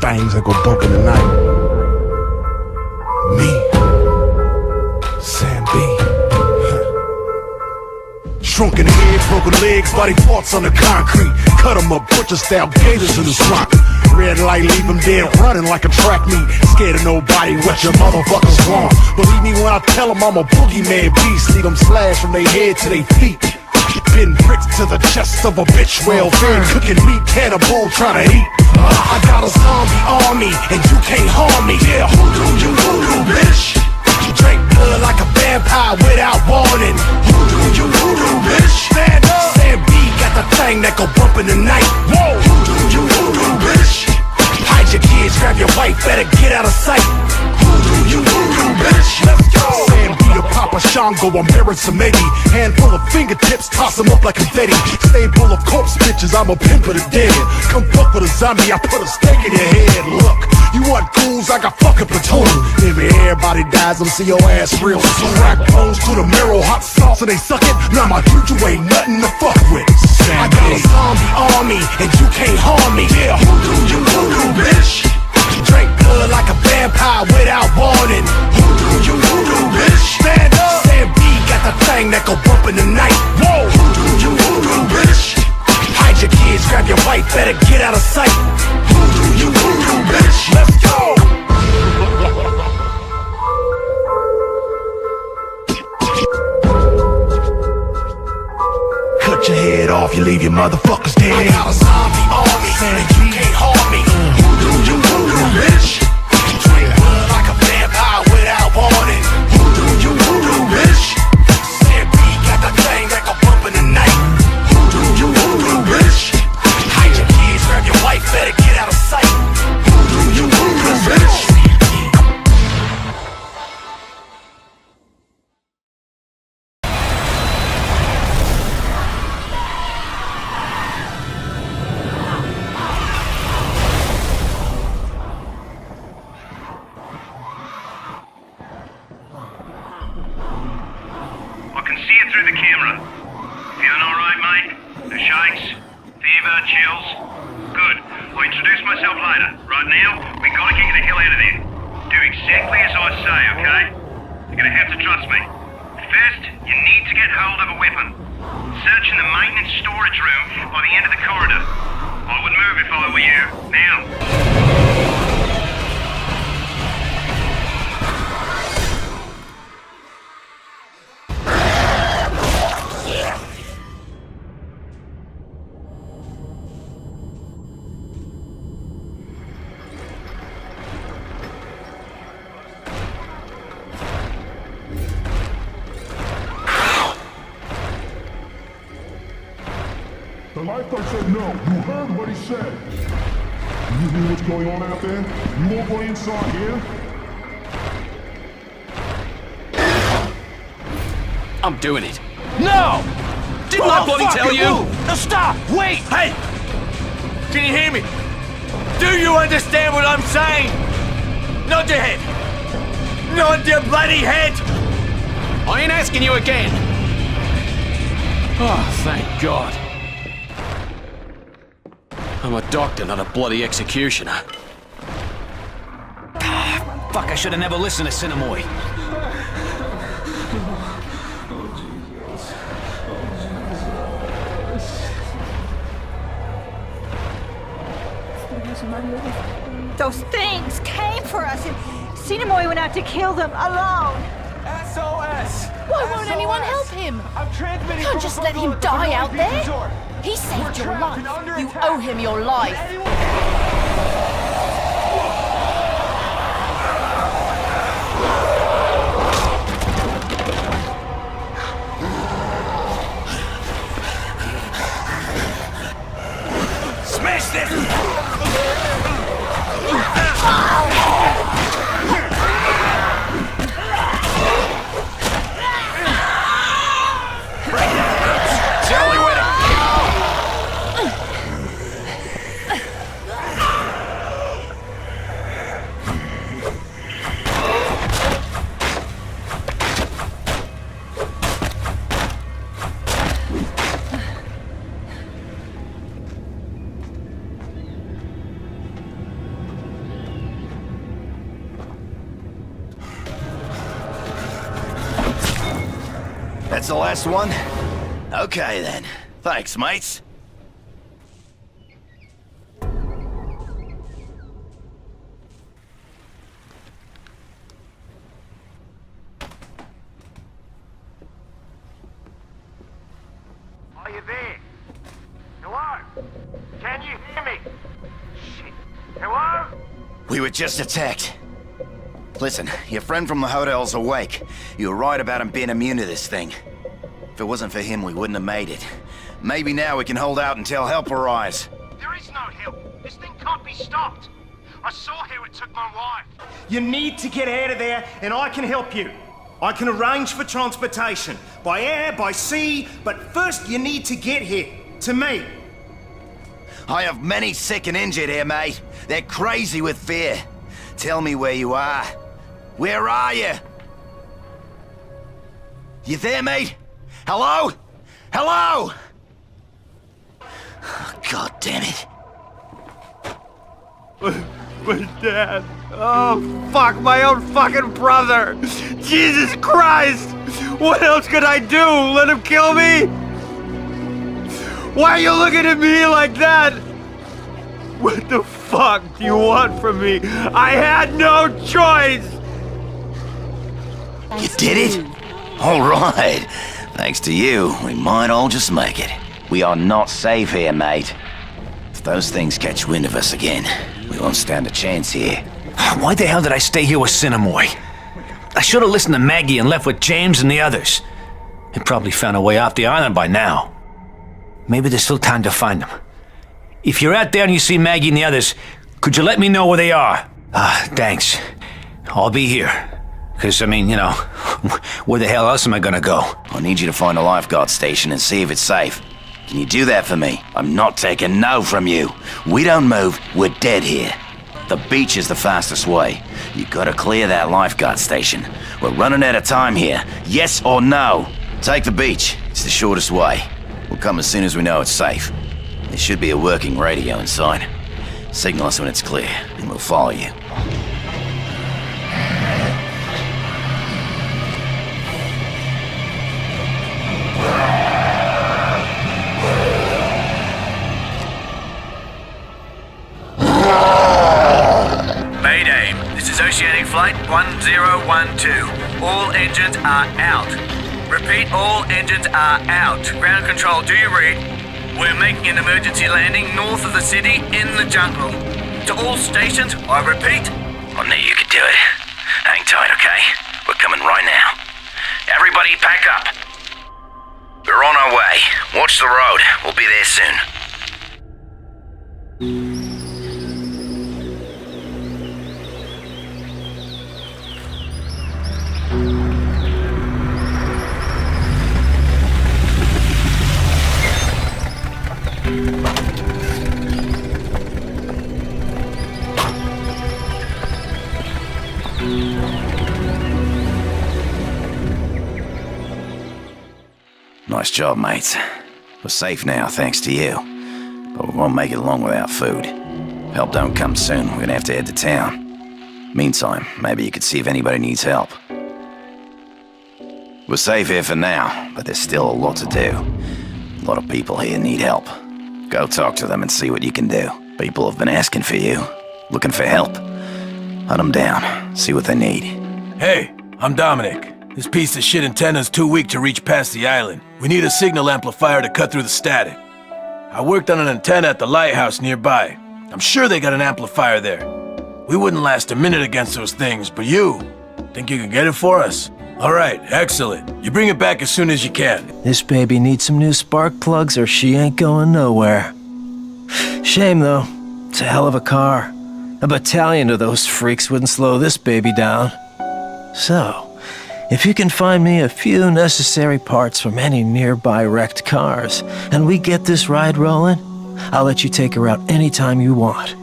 things that go bump in the night. Me, Sam B. Shrunken head, broken legs, body parts on the concrete. Cut 'em up, butcher style gators in the swamp. Red light, leave 'em dead, running like a track meet. Scared of nobody, what your motherfuckers want. Believe me when I tell 'em I'm a boogeyman beast. Leave 'em slashed from their head to their feet. Pin bricks to the chest of a bitch, well fed, cooking meat, cannibal trying to eat. I got a zombie army, and you can't harm me. Yeah, hoodoo, bitch. Drink blood like a vampire without warning. Hoodoo, bitch. Stand up. Sam B got the thing that go bump in the night. Whoa, hoodoo, bitch. Hide your kids, grab your wife, better get out of sight. Hoodoo, bitch. Let's go. Sam B a Papa Shango, I'm married to maybe. Handful of fingertips, toss them up like confetti. Stable of corpse bitches, I'm a pimp of the dead. Come fuck with a zombie, I put a stake in your head. Look, you want ghouls, I got fucking platoon. If everybody dies, I'm see your ass real soon. Rack bones to the marrow, hot sauce and they suck it. Now my juju ain't nothing to fuck with. I got a zombie army, and you can't harm me. Yeah, hoodoo, bitch. Drink blood like a vampire without warning. Hoodoo, bitch. Stand up. Sam B got the thing that go bump in the night. Whoa, hoodoo, bitch. Hide your kids, grab your wife, better get out of sight. Hoodoo, bitch. Let's go. Cut your head off, you leave your motherfuckers dead. I got a zombie army, and you can't harm me. Hoodoo, bitch. Drink blood like a vampire without warning. Hoodoo, bitch. Sam B got the thing that go bump in the night. Hoodoo, bitch. Hide your kids, grab your wife, better get out of sight. Hoodoo, bitch. Through the camera. Feeling alright, mate? No shakes? Fever? Chills? Good. I'll introduce myself later. Right now, we gotta get you the hell out of there. Do exactly as I say, okay? You're gonna have to trust me. First, you need to get hold of a weapon. Search in the maintenance storage room by the end of the corridor. I would move if I were you. Now. The lifeguard said no. You heard what he said. You hear what's going on out there? You won't go inside here? I'm doing it. No! Didn't I bloody tell you? No, stop! Wait! Hey! Can you hear me? Do you understand what I'm saying? Nod your head! Nod your bloody head! I ain't asking you again. Oh, thank God. I'm a doctor, not a bloody executioner. Fuck, I should have never listened to Cinemoy. Those things came for us, and Cinemoy went out to kill them alone. SOS! Why won't anyone help him? I'm transmitting. Can't just let him die out there. He saved your life. You owe him your life. Smash this! That's the last one? Okay then. Thanks, mates. Are you there? Hello? Can you hear me? Shit. Hello? We were just attacked. Listen, your friend from the hotel's awake. You were right about him being immune to this thing. If it wasn't for him, we wouldn't have made it. Maybe now we can hold out until help arrives. There is no help. This thing can't be stopped. I saw how it took my wife. You need to get out of there, and I can help you. I can arrange for transportation, by air, by sea, but first you need to get here, to me. I have many sick and injured here, mate. They're crazy with fear. Tell me where you are. Where are you? You there, mate? Hello? Hello? Oh, God damn it. My dad. Oh, fuck, my own fucking brother. Jesus Christ. What else could I do? Let him kill me? Why are you looking at me like that? What the fuck do you want from me? I had no choice. You did it? All right. Thanks to you, we might all just make it. We are not safe here, mate. If those things catch wind of us again, we won't stand a chance here. Why the hell did I stay here with Cinemoy? I should have listened to Maggie and left with James and the others. They probably found a way off the island by now. Maybe there's still time to find them. If you're out there and you see Maggie and the others, could you let me know where they are? Thanks. I'll be here. Because, I mean, you know, where the hell else am I gonna go? I need you to find a lifeguard station and see if it's safe. Can you do that for me? I'm not taking no from you. We don't move, we're dead here. The beach is the fastest way. You gotta clear that lifeguard station. We're running out of time here. Yes or no? Take the beach. It's the shortest way. We'll come as soon as we know it's safe. There should be a working radio inside. Signal us when it's clear, and we'll follow you. Mayday. This is Oceanic Flight 1012. All engines are out. Repeat, all engines are out. Ground control, do you read? We're making an emergency landing north of the city in the jungle. To all stations, I repeat. I knew you could do it. Hang tight, okay? We're coming right now. Everybody pack up. We're on our way. Watch the road. We'll be there soon. Nice job, mates. We're safe now, thanks to you. But we won't make it long without food. Help don't come soon, we're gonna have to head to town. Meantime, maybe you could see if anybody needs help. We're safe here for now, but there's still a lot to do. A lot of people here need help. Go talk to them and see what you can do. People have been asking for you, looking for help. Hunt them down, see what they need. Hey, I'm Dominic. This piece of shit antenna's too weak to reach past the island. We need a signal amplifier to cut through the static. I worked on an antenna at the lighthouse nearby. I'm sure they got an amplifier there. We wouldn't last a minute against those things, but you, think you can get it for us? All right, excellent. You bring it back as soon as you can. This baby needs some new spark plugs or she ain't going nowhere. Shame though, it's a hell of a car. A battalion of those freaks wouldn't slow this baby down. So, if you can find me a few necessary parts from any nearby wrecked cars, and we get this ride rolling, I'll let you take her out anytime you want.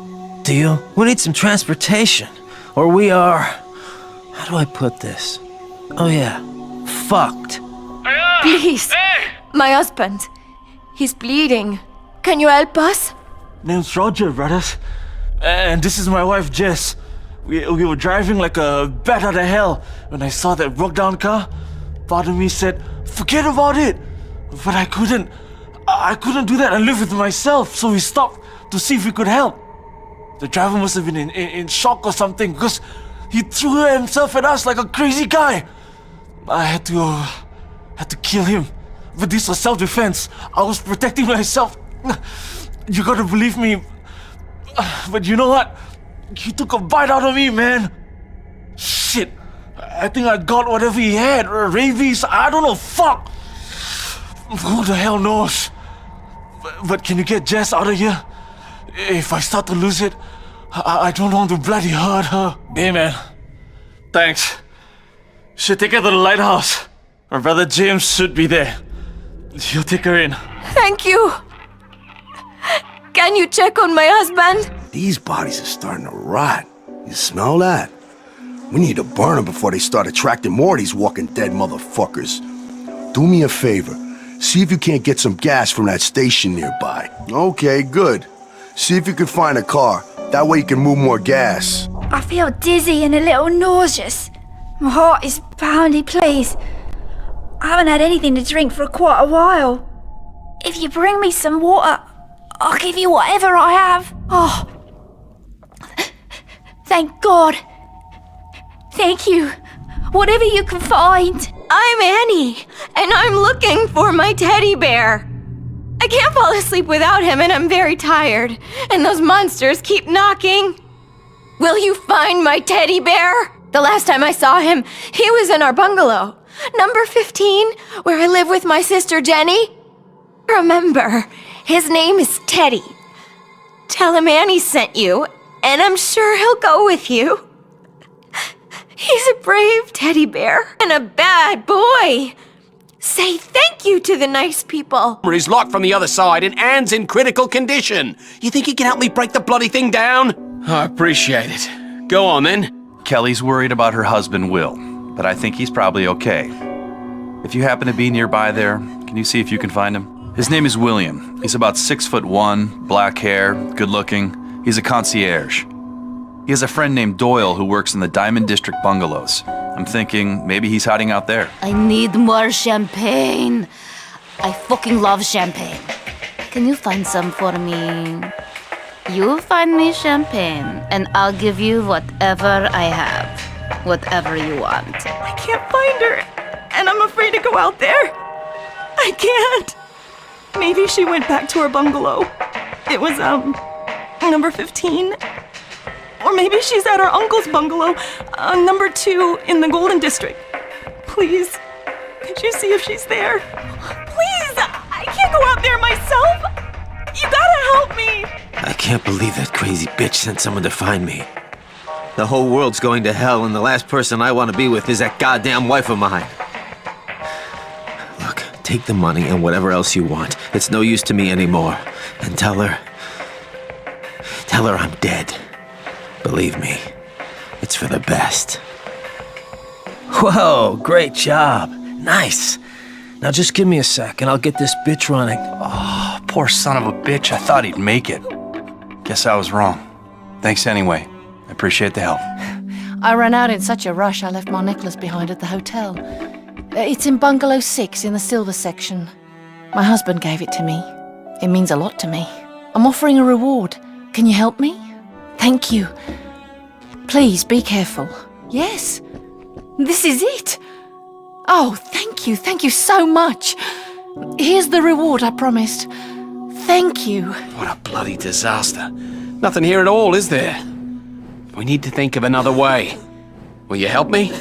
Deal? We need some transportation, or we are... How do I put this? Oh yeah, fucked. Please, my husband. He's bleeding. Can you help us? Name's Roger, brothers. And this is my wife, Jess. We were driving like a bat out of hell when I saw that broke down car. Part of me said, forget about it. But I couldn't do that and live with myself, so we stopped to see if we could help. The driver must have been in shock or something, because he threw himself at us like a crazy guy. I had to kill him. But this was self-defense. I was protecting myself. You gotta believe me. But you know what? He took a bite out of me, man. Shit. I think I got whatever he had. Rabies. I don't know. Fuck. Who the hell knows? But can you get Jess out of here? If I start to lose it, I don't want to bloody hurt her. Hey, man. Thanks. Should take her to the lighthouse. Our brother James should be there. You'll take her in. Thank you. Can you check on my husband? These bodies are starting to rot. You smell that? We need to burn them before they start attracting more of these walking dead motherfuckers. Do me a favor. See if you can't get some gas from that station nearby. Okay, good. See if you can find a car. That way you can move more gas. I feel dizzy and a little nauseous. My heart is pounding, please. I haven't had anything to drink for quite a while. If you bring me some water, I'll give you whatever I have. Oh, thank God. Thank you. Whatever you can find. I'm Annie, and I'm looking for my teddy bear. I can't fall asleep without him, and I'm very tired. And those monsters keep knocking. Will you find my teddy bear? The last time I saw him, he was in our bungalow. Number 15, where I live with my sister Jenny. Remember, his name is Teddy. Tell him Annie sent you, and I'm sure he'll go with you. He's a brave teddy bear and a bad boy. Say thank you to the nice people. He's locked from the other side and Anne's in critical condition. You think he can help me break the bloody thing down? I appreciate it. Go on then. Kelly's worried about her husband, Will, but I think he's probably okay. If you happen to be nearby there, can you see if you can find him? His name is William. He's about 6'1", black hair, good looking. He's a concierge. He has a friend named Doyle who works in the Diamond District bungalows. I'm thinking maybe he's hiding out there. I need more champagne. I fucking love champagne. Can you find some for me? You find me champagne, and I'll give you whatever I have. Whatever you want. I can't find her, and I'm afraid to go out there. I can't. Maybe she went back to her bungalow. It was, number 15. Or maybe she's at her uncle's bungalow, number 2 in the Golden District. Please, could you see if she's there? Please, I can't go out there myself. You gotta help me. I can't believe that crazy bitch sent someone to find me. The whole world's going to hell, and the last person I want to be with is that goddamn wife of mine. Look, take the money and whatever else you want. It's no use to me anymore. And tell her I'm dead. Believe me, it's for the best. Whoa, great job. Nice. Now just give me a sec and I'll get this bitch running. Oh, poor son of a bitch. I thought he'd make it. Guess I was wrong. Thanks anyway. I appreciate the help. I ran out in such a rush I left my necklace behind at the hotel. It's in bungalow 6 in the silver section. My husband gave it to me. It means a lot to me. I'm offering a reward. Can you help me? Thank you. Please be careful. Yes, this is it. Oh, thank you so much. Here's the reward I promised. Thank you. What a bloody disaster. Nothing here at all, is there? We need to think of another way. Will you help me?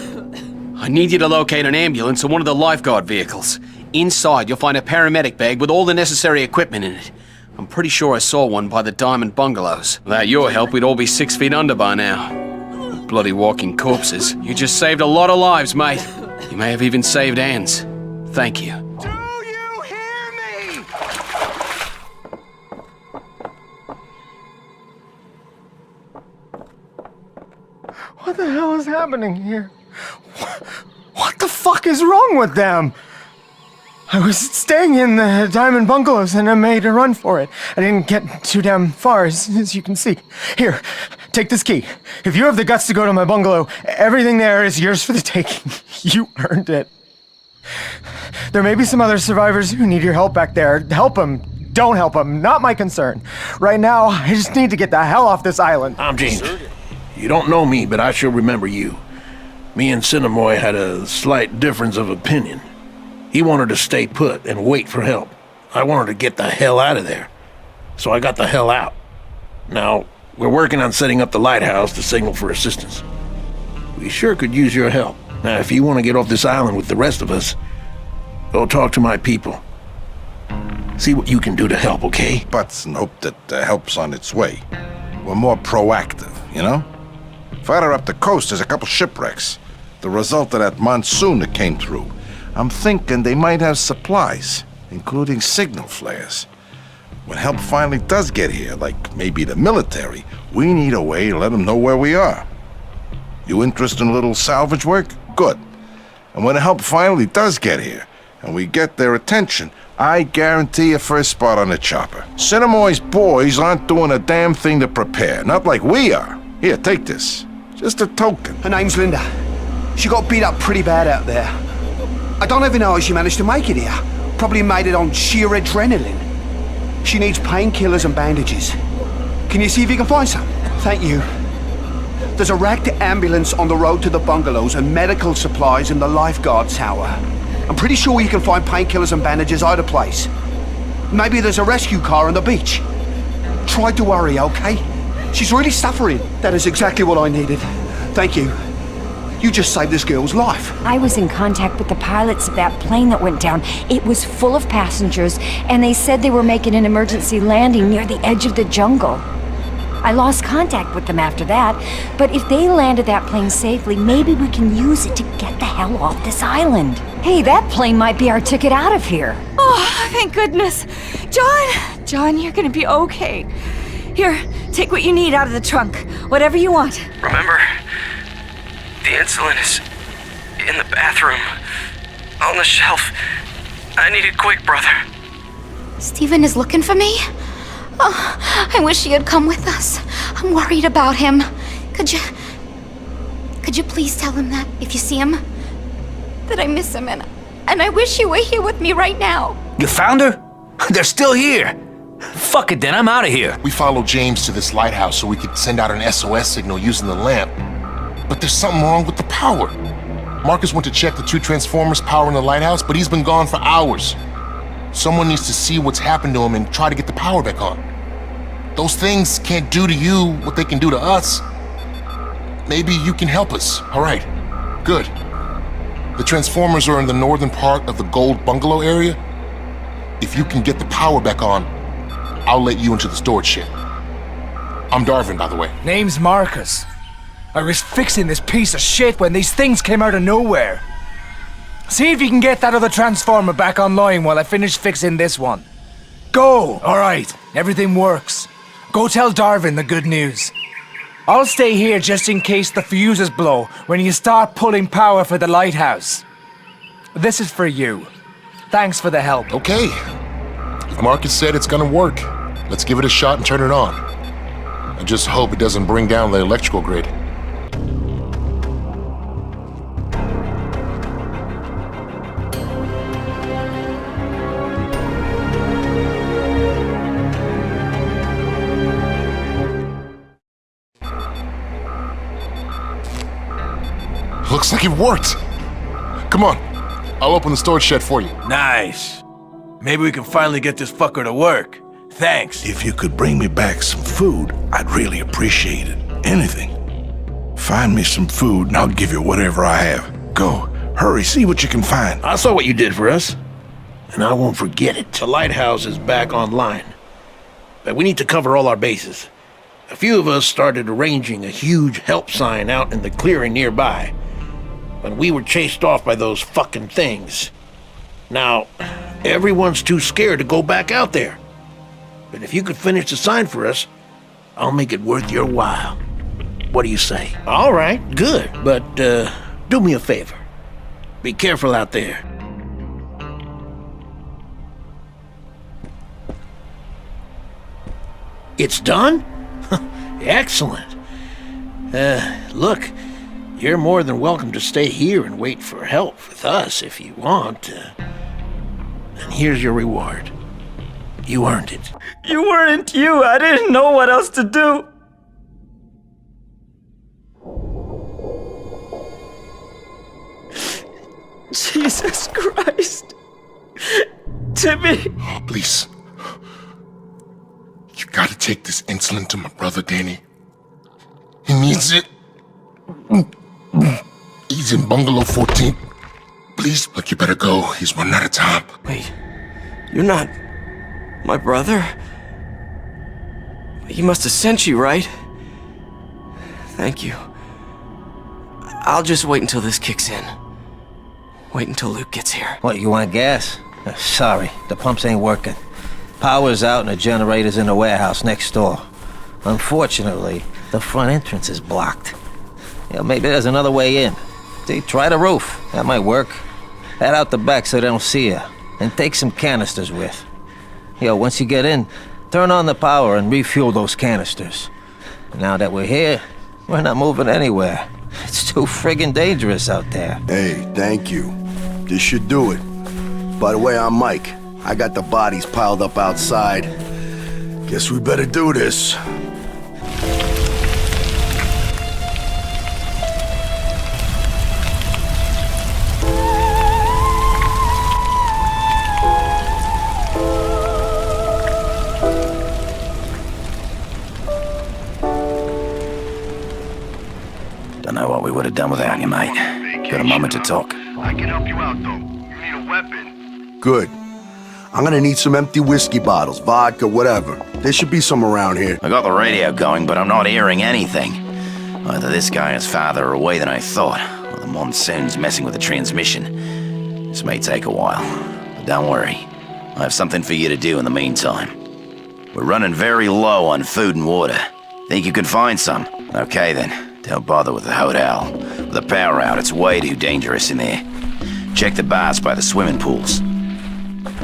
I need you to locate an ambulance or one of the lifeguard vehicles. Inside, you'll find a paramedic bag with all the necessary equipment in it. I'm pretty sure I saw one by the Diamond Bungalows. Without your help, we'd all be 6 feet under by now. Bloody walking corpses. You just saved a lot of lives, mate. You may have even saved Anne's. Thank you. Do you hear me? What the hell is happening here? What the fuck is wrong with them? I was staying in the Diamond Bungalows and I made a run for it. I didn't get too damn far, as you can see. Here, take this key. If you have the guts to go to my bungalow, everything there is yours for the taking. You earned it. There may be some other survivors who need your help back there. Help them. Don't help them. Not my concern. Right now, I just need to get the hell off this island. I'm James. You don't know me, but I sure remember you. Me and Cinemoy had a slight difference of opinion. He wanted to stay put and wait for help. I wanted to get the hell out of there. So I got the hell out. Now, we're working on setting up the lighthouse to signal for assistance. We sure could use your help. Now, if you want to get off this island with the rest of us, go talk to my people. See what you can do to help, okay? Butts and hope that help's on its way. We're more proactive, you know? Farther up the coast, there's a couple shipwrecks. The result of that monsoon that came through. I'm thinking they might have supplies, including signal flares. When help finally does get here, like maybe the military, we need a way to let them know where we are. You interested in a little salvage work? Good. And when help finally does get here, and we get their attention, I guarantee a first spot on the chopper. Cinemoy's boys aren't doing a damn thing to prepare, not like we are. Here, take this. Just a token. Her name's Linda. She got beat up pretty bad out there. I don't even know how she managed to make it here. Probably made it on sheer adrenaline. She needs painkillers and bandages. Can you see if you can find some? Thank you. There's a wrecked ambulance on the road to the bungalows and medical supplies in the lifeguard tower. I'm pretty sure you can find painkillers and bandages either place. Maybe there's a rescue car on the beach. Try to hurry, okay? She's really suffering. That is exactly what I needed. Thank you. You just saved this girl's life. I was in contact with the pilots of that plane that went down. It was full of passengers, and they said they were making an emergency landing near the edge of the jungle. I lost contact with them after that, but if they landed that plane safely, maybe we can use it to get the hell off this island. Hey, that plane might be our ticket out of here. Oh, thank goodness. John, you're gonna be okay. Here, take what you need out of the trunk. Whatever you want. Remember, the insulin is in the bathroom, on the shelf. I need it quick, brother. Stephen is looking for me? Oh, I wish he had come with us. I'm worried about him. Could you please tell him that, if you see him? That I miss him and I wish you were here with me right now. You found her? They're still here. Fuck it then, I'm out of here. We followed James to this lighthouse so we could send out an SOS signal using the lamp. But there's something wrong with the power. Marcus went to check the 2 transformers powering the lighthouse, but he's been gone for hours. Someone needs to see what's happened to him and try to get the power back on. Those things can't do to you what they can do to us. Maybe you can help us. All right, good. The transformers are in the northern part of the gold bungalow area. If you can get the power back on, I'll let you into the storage shed. I'm Darvin, by the way. Name's Marcus. I was fixing this piece of shit when these things came out of nowhere. See if you can get that other transformer back online while I finish fixing this one. Go! Alright, everything works. Go tell Darvin the good news. I'll stay here just in case the fuses blow when you start pulling power for the lighthouse. This is for you. Thanks for the help. Okay. If Marcus said it's gonna work, let's give it a shot and turn it on. I just hope it doesn't bring down the electrical grid. Looks like it worked. Come on, I'll open the storage shed for you. Nice. Maybe we can finally get this fucker to work. Thanks. If you could bring me back some food, I'd really appreciate it. Anything. Find me some food and I'll give you whatever I have. Go, hurry, see what you can find. I saw what you did for us, and I won't forget it. The lighthouse is back online, but we need to cover all our bases. A few of us started arranging a huge help sign out in the clearing nearby when we were chased off by those fucking things. Now, everyone's too scared to go back out there. But if you could finish the sign for us, I'll make it worth your while. What do you say? All right, good. But do me a favor. Be careful out there. It's done? Excellent. Look, You're more than welcome to stay here and wait for help with us if you want. And here's your reward. You earned it. You weren't you. I didn't know what else to do. Jesus Christ. Timmy. Oh, please. You gotta take this insulin to my brother, Danny. He needs it. He's in bungalow 14. Please, look, you better go. He's running out of time. Wait, you're not my brother? He must have sent you, right? Thank you. I'll just wait until this kicks in. Wait until Luke gets here. What, you want gas? Sorry, the pumps ain't working. Power's out and the generator's in the warehouse next door. Unfortunately, the front entrance is blocked. Maybe there's another way in. See, try the roof. That might work. Head out the back so they don't see you. And take some canisters with. Once you get in, turn on the power and refuel those canisters. Now that we're here, we're not moving anywhere. It's too friggin' dangerous out there. Hey, thank you. This should do it. By the way, I'm Mike. I got the bodies piled up outside. Guess we better do this. Don't know what we would have done without you, mate. Got a moment to talk? I can help you out, though. You need a weapon. Good. I'm gonna need some empty whiskey bottles, vodka, whatever. There should be some around here. I got the radio going, but I'm not hearing anything. Either this guy is farther away than I thought, or the monsoon's messing with the transmission. This may take a while, but don't worry. I have something for you to do in the meantime. We're running very low on food and water. Think you can find some? Okay then. Don't bother with the hotel. With the power out, it's way too dangerous in there. Check the bars by the swimming pools.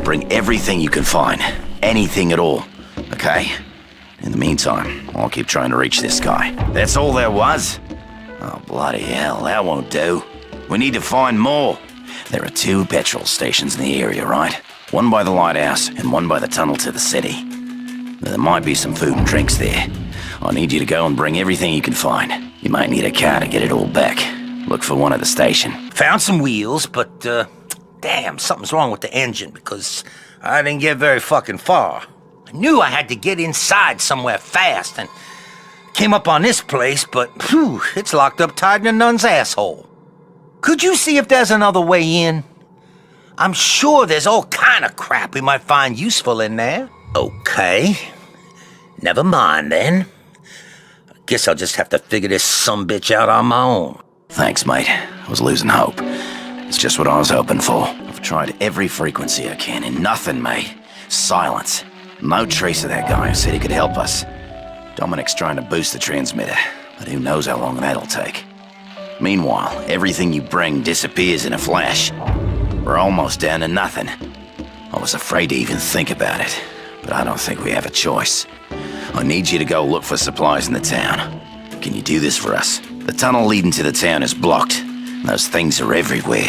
Bring everything you can find. Anything at all. Okay? In the meantime, I'll keep trying to reach this guy. That's all there was? Oh, bloody hell, that won't do. We need to find more. There are 2 petrol stations in the area, right? One by the lighthouse and one by the tunnel to the city. There might be some food and drinks there. I need you to go and bring everything you can find. You might need a car to get it all back. Look for one at the station. Found some wheels, but, damn, something's wrong with the engine because I didn't get very fucking far. I knew I had to get inside somewhere fast and came up on this place, but, phew, it's locked up tighter than Nun's asshole. Could you see if there's another way in? I'm sure there's all kind of crap we might find useful in there. Okay. Never mind, then. Guess I'll just have to figure this sumbitch out on my own. Thanks, mate. I was losing hope. It's just what I was hoping for. I've tried every frequency I can, and nothing, mate. Silence. No trace of that guy who said he could help us. Dominic's trying to boost the transmitter, but who knows how long that'll take. Meanwhile, everything you bring disappears in a flash. We're almost down to nothing. I was afraid to even think about it, but I don't think we have a choice. I need you to go look for supplies in the town. Can you do this for us? The tunnel leading to the town is blocked. Those things are everywhere.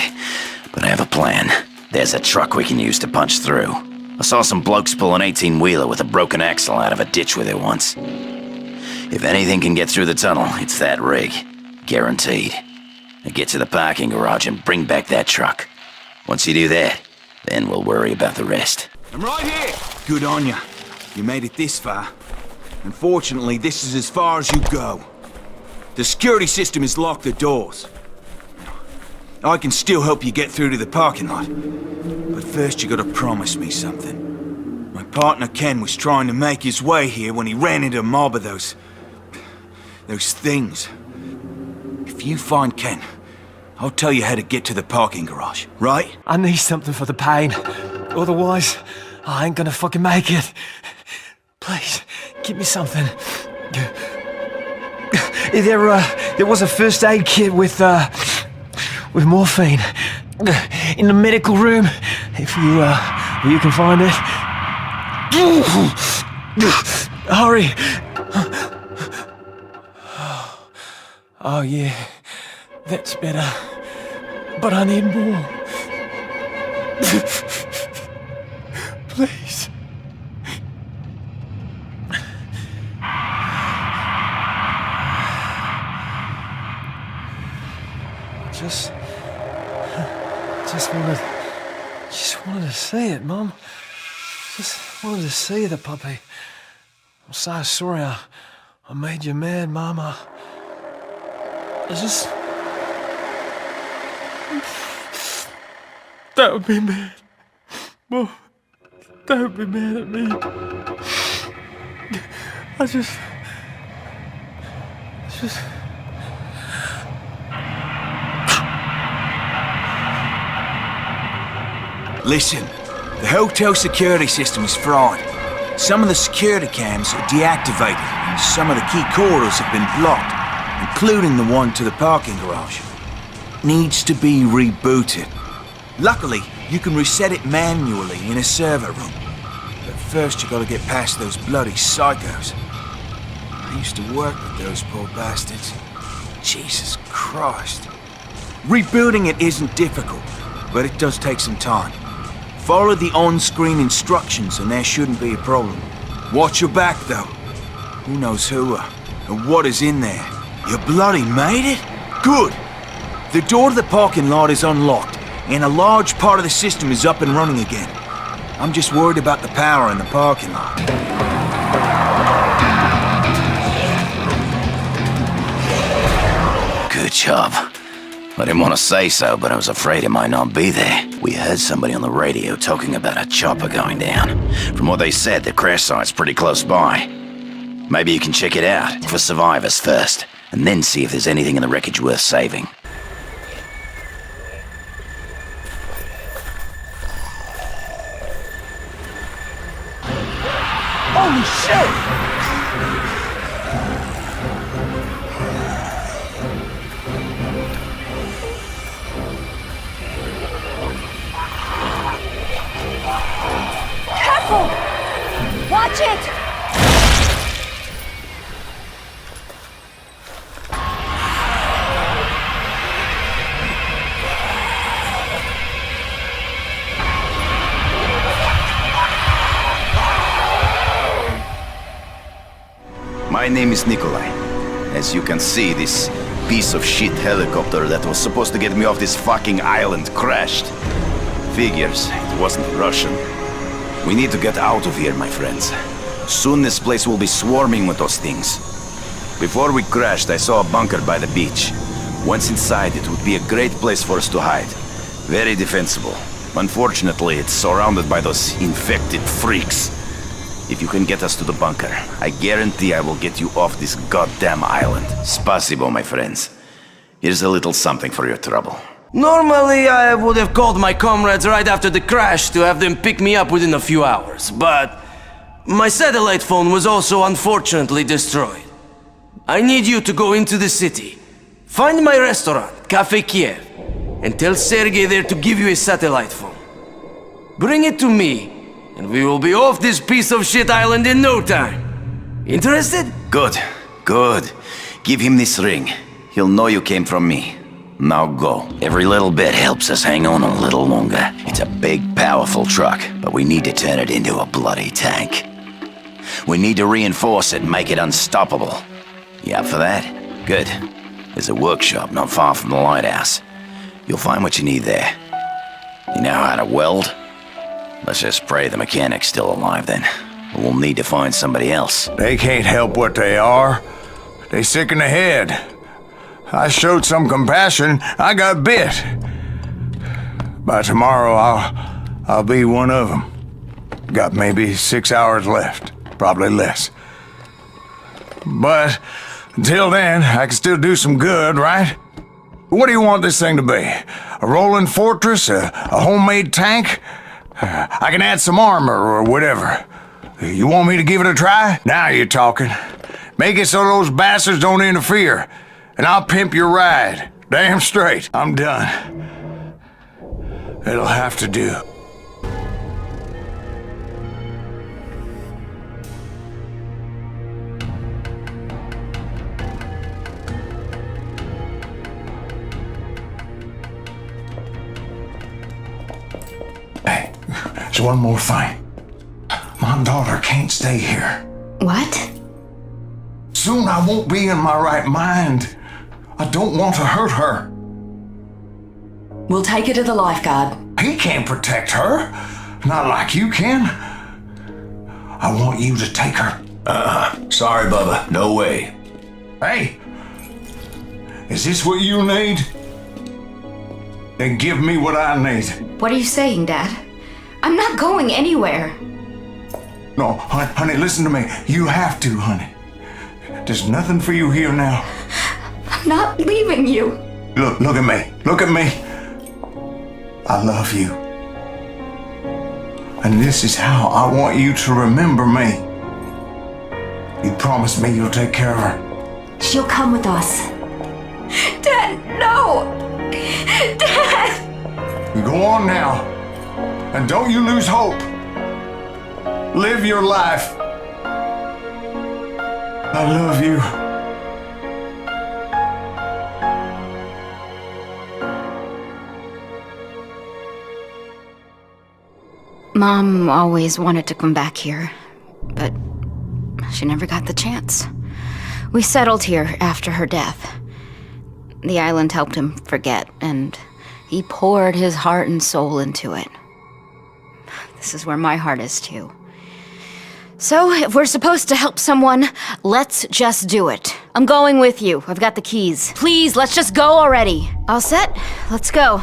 But I have a plan. There's a truck we can use to punch through. I saw some blokes pull an 18-wheeler with a broken axle out of a ditch with it once. If anything can get through the tunnel, it's that rig. Guaranteed. Now get to the parking garage and bring back that truck. Once you do that, then we'll worry about the rest. I'm right here! Good on ya. You made it this far. Unfortunately, this is as far as you go. The security system has locked the doors. I can still help you get through to the parking lot. But first you gotta promise me something. My partner Ken was trying to make his way here when he ran into a mob of those things. If you find Ken, I'll tell you how to get to the parking garage, right? I need something for the pain. Otherwise, I ain't gonna fucking make it. Please, give me something. There was a first aid kit with morphine in the medical room. If you can find it. Hurry. Oh yeah, That's better. But I need more. Please. Just wanted to see it, Mum. Just wanted to see the puppy. I'm so sorry I made you mad, Mum. I just... Don't be mad. Mum, don't be mad at me. I just... Listen, the hotel security system is fried. Some of the security cams are deactivated and some of the key corridors have been blocked, including the one to the parking garage. Needs to be rebooted. Luckily, you can reset it manually in a server room. But first you gotta get past those bloody psychos. I used to work with those poor bastards. Jesus Christ. Rebooting it isn't difficult, but it does take some time. Follow the on-screen instructions and there shouldn't be a problem. Watch your back though. Who knows who and what is in there? You bloody made it? Good. The door to the parking lot is unlocked and a large part of the system is up and running again. I'm just worried about the power in the parking lot. Good job. I didn't want to say so, but I was afraid it might not be there. We heard somebody on the radio talking about a chopper going down. From what they said, the crash site's pretty close by. Maybe you can check it out for survivors first, and then see if there's anything in the wreckage worth saving. Holy shit! Watch it! My name is Nikolai. As you can see, this piece of shit helicopter that was supposed to get me off this fucking island crashed. Figures, it wasn't Russian. We need to get out of here, my friends. Soon this place will be swarming with those things. Before we crashed, I saw a bunker by the beach. Once inside, it would be a great place for us to hide. Very defensible. Unfortunately, it's surrounded by those infected freaks. If you can get us to the bunker, I guarantee I will get you off this goddamn island. Spasibo, my friends. Here's a little something for your trouble. Normally, I would have called my comrades right after the crash to have them pick me up within a few hours, but my satellite phone was also unfortunately destroyed. I need you to go into the city, find my restaurant, Cafe Kiev, and tell Sergei there to give you a satellite phone. Bring it to me, and we will be off this piece of shit island in no time. Interested? Good, good. Give him this ring. He'll know you came from me. Now go. Every little bit helps us hang on a little longer. It's a big, powerful truck, but we need to turn it into a bloody tank. We need to reinforce it and make it unstoppable. You up for that? Good. There's a workshop not far from the lighthouse. You'll find what you need there. You know how to weld? Let's just pray the mechanic's still alive then. We'll need to find somebody else. They can't help what they are. They sick in the head. I showed some compassion. I got bit. By tomorrow, I'll be one of them. Got maybe 6 hours left. Probably less. But until then, I can still do some good, right? What do you want this thing to be? A rolling fortress? A homemade tank? I can add some armor or whatever. You want me to give it a try? Now you're talking. Make it so those bastards don't interfere. And I'll pimp your ride. Damn straight. I'm done. It'll have to do. There's one more thing. My daughter can't stay here. What? Soon I won't be in my right mind. I don't want to hurt her. We'll take her to the lifeguard. He can't protect her. Not like you can. I want you to take her. Sorry, Bubba. No way. Hey, is this what you need? Then give me what I need. What are you saying, Dad? I'm not going anywhere. No, honey, listen to me. You have to, honey. There's nothing for you here now. I'm not leaving you. Look at me. Look at me. I love you. And this is how I want you to remember me. You promised me you'll take care of her. She'll come with us. Dad, no! Dad! You go on now. And don't you lose hope. Live your life. I love you. Mom always wanted to come back here, but she never got the chance. We settled here after her death. The island helped him forget, and he poured his heart and soul into it. This is where my heart is too. So, if we're supposed to help someone, let's just do it. I'm going with you. I've got the keys. Please, let's just go already. All set? Let's go.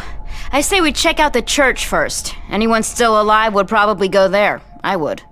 I say we check out the church first. Anyone still alive would probably go there. I would.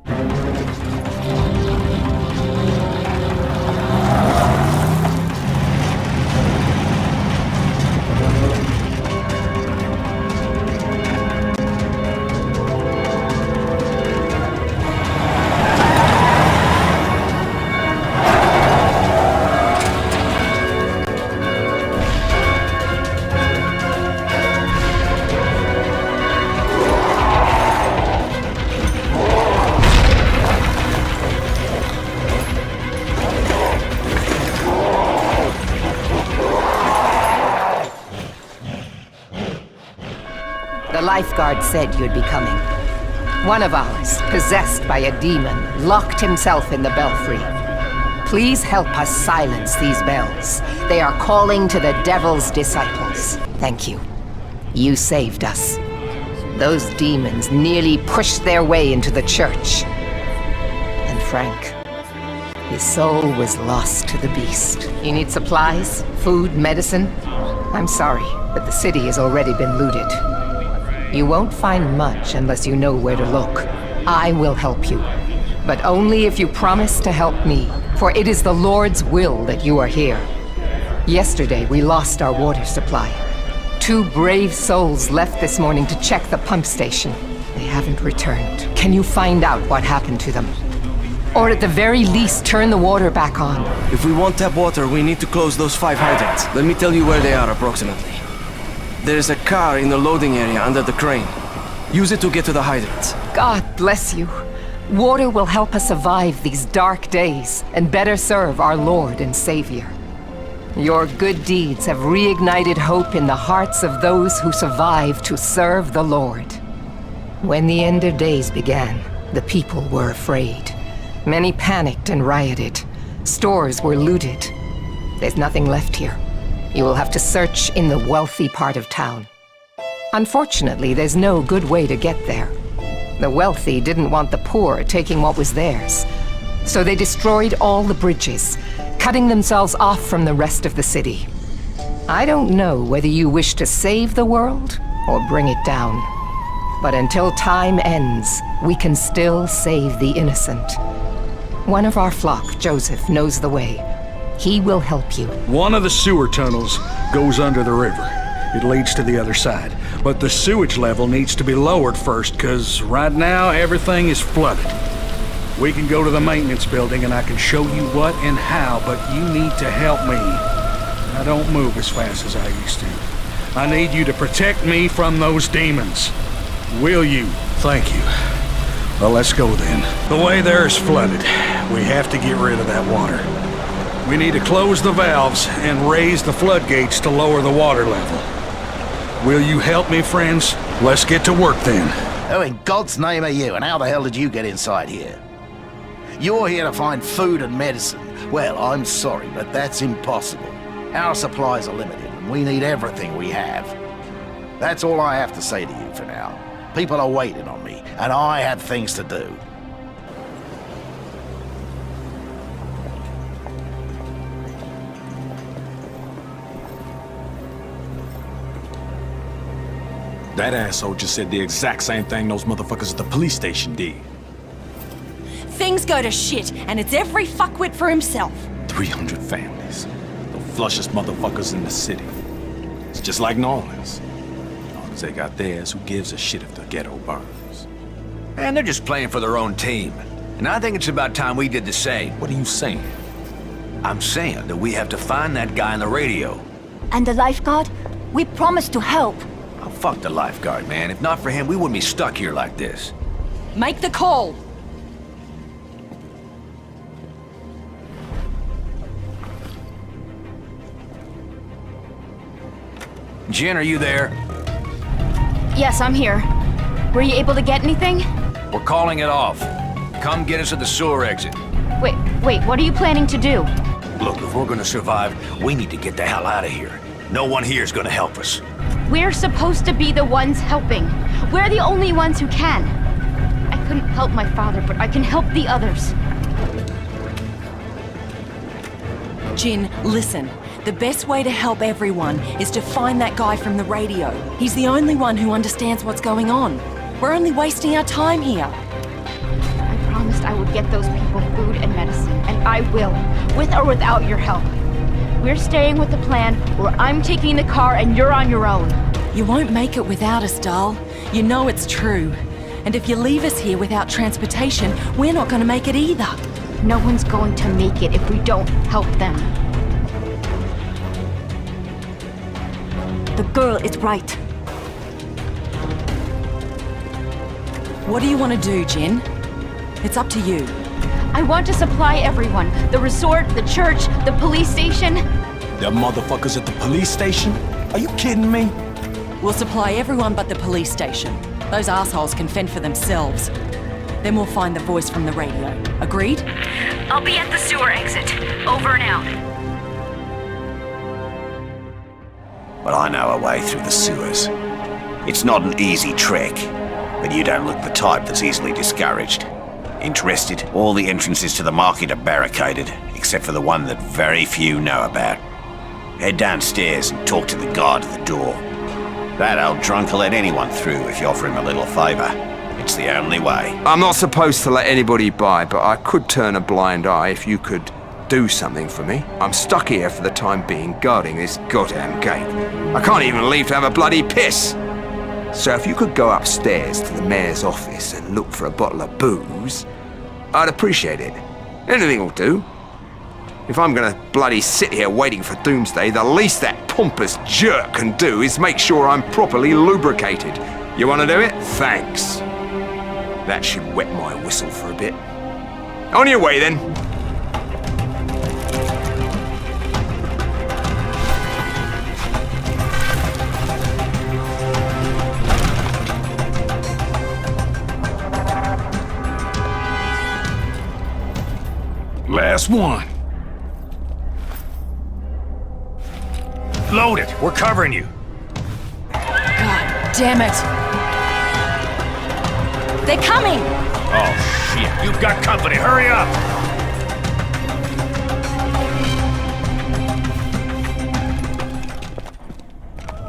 The lifeguard said you'd be coming. One of ours, possessed by a demon, locked himself in the belfry. Please help us silence these bells. They are calling to the devil's disciples. Thank you. You saved us. Those demons nearly pushed their way into the church. And Frank, his soul was lost to the beast. You need supplies, food, medicine? I'm sorry, but the city has already been looted. You won't find much unless you know where to look. I will help you, but only if you promise to help me, for it is the Lord's will that you are here. Yesterday, we lost our water supply. 2 brave souls left this morning to check the pump station. They haven't returned. Can you find out what happened to them? Or at the very least, turn the water back on. If we want tap water, we need to close those 5 hydrants. Let me tell you where they are approximately. There's a car in the loading area under the crane. Use it to get to the hydrants. God bless you. Water will help us survive these dark days and better serve our Lord and Savior. Your good deeds have reignited hope in the hearts of those who survive to serve the Lord. When the end of days began, the people were afraid. Many panicked and rioted. Stores were looted. There's nothing left here. You will have to search in the wealthy part of town. Unfortunately, there's no good way to get there. The wealthy didn't want the poor taking what was theirs. So they destroyed all the bridges, cutting themselves off from the rest of the city. I don't know whether you wish to save the world or bring it down. But until time ends, we can still save the innocent. One of our flock, Joseph, knows the way. He will help you. One of the sewer tunnels goes under the river. It leads to the other side. But the sewage level needs to be lowered first, because right now everything is flooded. We can go to the maintenance building and I can show you what and how, but you need to help me. I don't move as fast as I used to. I need you to protect me from those demons. Will you? Thank you. Well, let's go then. The way there is flooded. We have to get rid of that water. We need to close the valves and raise the floodgates to lower the water level. Will you help me, friends? Let's get to work then. Who in God's name are you, and how the hell did you get inside here? You're here to find food and medicine. Well, I'm sorry, but that's impossible. Our supplies are limited, and we need everything we have. That's all I have to say to you for now. People are waiting on me, and I have things to do. That asshole just said the exact same thing those motherfuckers at the police station did. Things go to shit, and it's every fuckwit for himself. 300 families. The flushest motherfuckers in the city. It's just like New Orleans. As long as they got theirs, who gives a shit if the ghetto burns? And they're just playing for their own team. And I think it's about time we did the same. What are you saying? I'm saying that we have to find that guy on the radio. And the lifeguard? We promised to help. Oh, fuck the lifeguard, man. If not for him, we wouldn't be stuck here like this. Make the call. Jen, are you there? Yes, I'm here. Were you able to get anything? We're calling it off. Come get us at the sewer exit. Wait, what are you planning to do? Look, if we're gonna survive, we need to get the hell out of here. No one here is gonna help us. We're supposed to be the ones helping. We're the only ones who can. I couldn't help my father, but I can help the others. Jin, listen. The best way to help everyone is to find that guy from the radio. He's the only one who understands what's going on. We're only wasting our time here. I promised I would get those people food and medicine, and I will, with or without your help. We're staying with the plan, or I'm taking the car and you're on your own. You won't make it without us, doll. You know it's true. And if you leave us here without transportation, we're not going to make it either. No one's going to make it if we don't help them. The girl is right. What do you want to do, Jin? It's up to you. I want to supply everyone. The resort, the church, the police station. The motherfuckers at the police station? Are you kidding me? We'll supply everyone but the police station. Those assholes can fend for themselves. Then we'll find the voice from the radio. Agreed? I'll be at the sewer exit. Over and out. But I know a way through the sewers. It's not an easy trek, but you don't look the type that's easily discouraged. Interested? All the entrances to the market are barricaded, except for the one that very few know about. Head downstairs and talk to the guard at the door. That old drunk will let anyone through if you offer him a little favor. It's the only way. I'm not supposed to let anybody by, but I could turn a blind eye if you could do something for me. I'm stuck here for the time being, guarding this goddamn gate. I can't even leave to have a bloody piss. So if you could go upstairs to the mayor's office and look for a bottle of booze, I'd appreciate it. Anything will do. If I'm gonna bloody sit here waiting for doomsday, the least that pompous jerk can do is make sure I'm properly lubricated. You wanna do it? Thanks. That should wet my whistle for a bit. On your way then. Last one. Load it. We're covering you. God damn it. They're coming. Oh, shit. You've got company. Hurry up.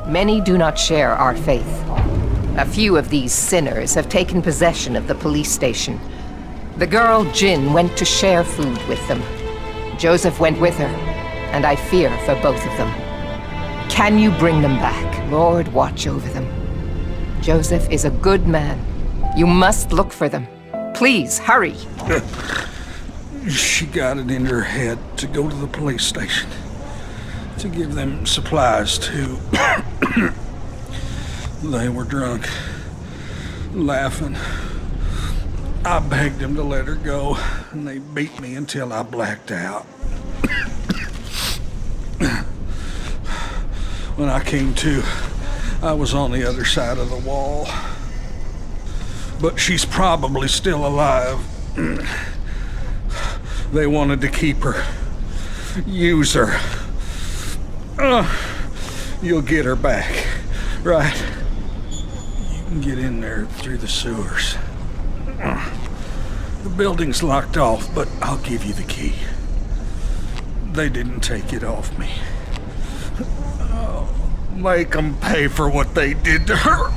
Many do not share our faith. A few of these sinners have taken possession of the police station. The girl, Jin, went to share food with them. Joseph went with her, and I fear for both of them. Can you bring them back? Lord, watch over them. Joseph is a good man. You must look for them. Please, hurry. She got it in her head to go to the police station, to give them supplies too. They were drunk, laughing. I begged them to let her go, and they beat me until I blacked out. When I came to, I was on the other side of the wall. but she's probably still alive. They wanted to keep her. Use her. You'll get her back, right? You can get in there through the sewers. The building's locked off, but I'll give you the key. They didn't take it off me. Make them pay for what they did to her.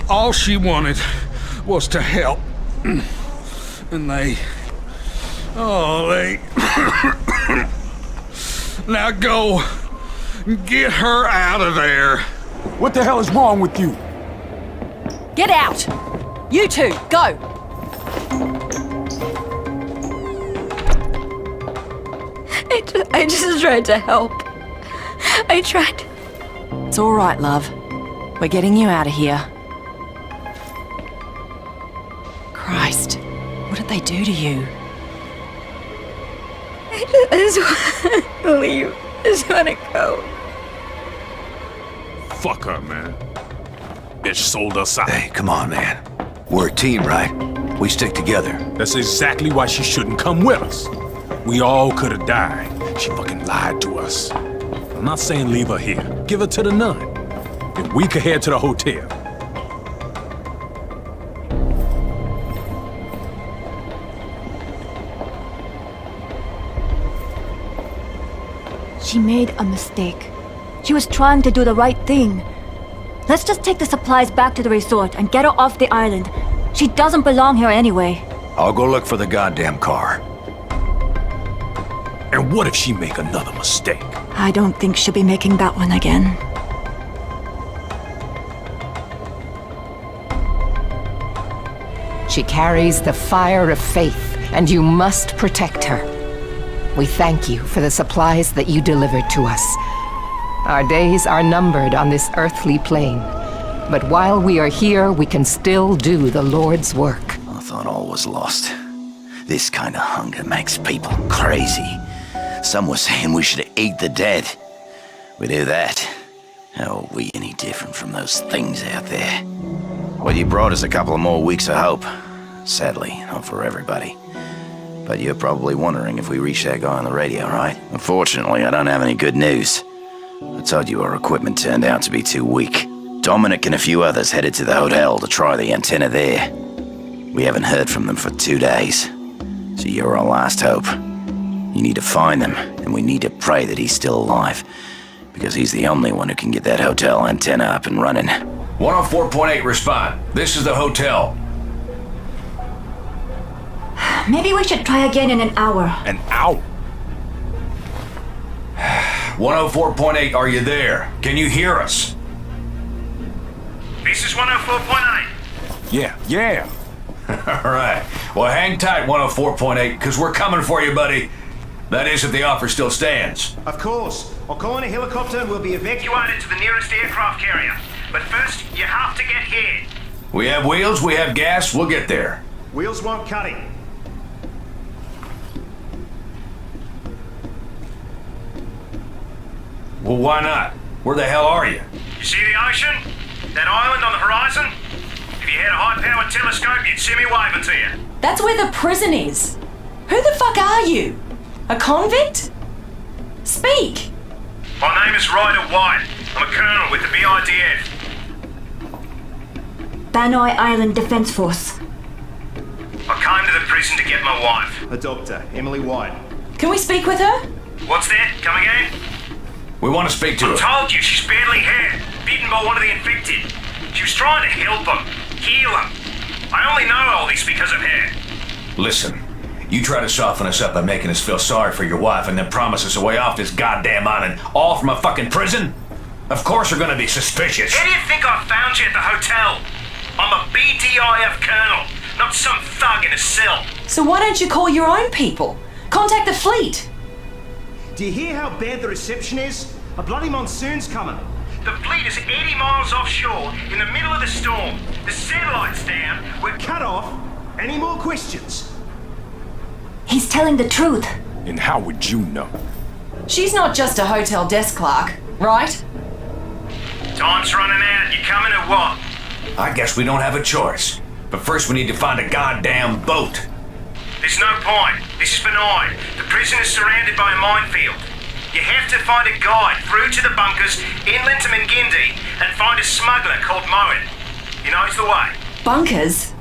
All she wanted was to help. And they... Now go. Get her out of there. What the hell is wrong with you? Get out! You two, go! I just tried to help. I tried. It's all right, love. We're getting you out of here. Christ, what did they do to you? I just want to leave. I just want to go. Fuck her, man. Bitch sold us out. Hey, come on, man. We're a team, right? We stick together. That's exactly why she shouldn't come with us. We all could have died. She fucking lied to us. I'm not saying leave her here. Give her to the nun. Then we could head to the hotel. She made a mistake. She was trying to do the right thing. Let's just take the supplies back to the resort and get her off the island. She doesn't belong here anyway. I'll go look for the goddamn car. And what if she make another mistake? I don't think she'll be making that one again. She carries the fire of faith, and you must protect her. We thank you for the supplies that you delivered to us. Our days are numbered on this earthly plane, but while we are here, we can still do the Lord's work. I thought all was lost. This kind of hunger makes people crazy. Some were saying we should eat the dead. We do that. How are we any different from those things out there? Well, you brought us a couple of more weeks of hope. Sadly, not for everybody. But you're probably wondering if we reached that guy on the radio, right? Unfortunately, I don't have any good news. I told you our equipment turned out to be too weak. Dominic and a few others headed to the hotel to try the antenna there. We haven't heard from them for 2 days. So you're our last hope. You need to find them, and we need to pray that he's still alive. Because he's the only one who can get that hotel antenna up and running. 104.8 respond. This is the hotel. Maybe we should try again in an hour. An hour? 104.8, are you there? Can you hear us? This is 104.8. Yeah. All right. Well, hang tight, 104.8, because we're coming for you, buddy. That is, if the offer still stands. Of course. I'll call in a helicopter and we'll be evacuated to the nearest aircraft carrier. But first, you have to get here. We have wheels, we have gas, we'll get there. Wheels won't cut it. Well, why not? Where the hell are you? You see the ocean? That island on the horizon? If you had a high-powered telescope, you'd see me waving to you. That's where the prison is. Who the fuck are you? A convict? Speak! My name is Ryder White. I'm a colonel with the BIDF. Banoi Island Defense Force. I came to the prison to get my wife. A doctor, Emily White. Can we speak with her? What's that? Come again? We want to speak to her. I told you she's badly hurt, bitten by one of the infected. She was trying to help them, heal them. I only know all this because of her. Listen, you try to soften us up by making us feel sorry for your wife and then promise us a way off this goddamn island, all from a fucking prison? Of course we're gonna be suspicious. How do you think I found you at the hotel? I'm a BDIF colonel, not some thug in a cell. So why don't you call your own people? Contact the fleet. Do you hear how bad the reception is? A bloody monsoon's coming. The fleet is 80 miles offshore in the middle of the storm. The satellite's down. We're cut off. Any more questions? He's telling the truth. And how would you know? She's not just a hotel desk clerk, right? Time's running out. You coming or what? I guess we don't have a choice. But first we need to find a goddamn boat. There's no point. This is benign. The prison is surrounded by a minefield. You have to find a guide through to the bunkers inland to Mingindi and find a smuggler called Moen. He knows the way. Bunkers?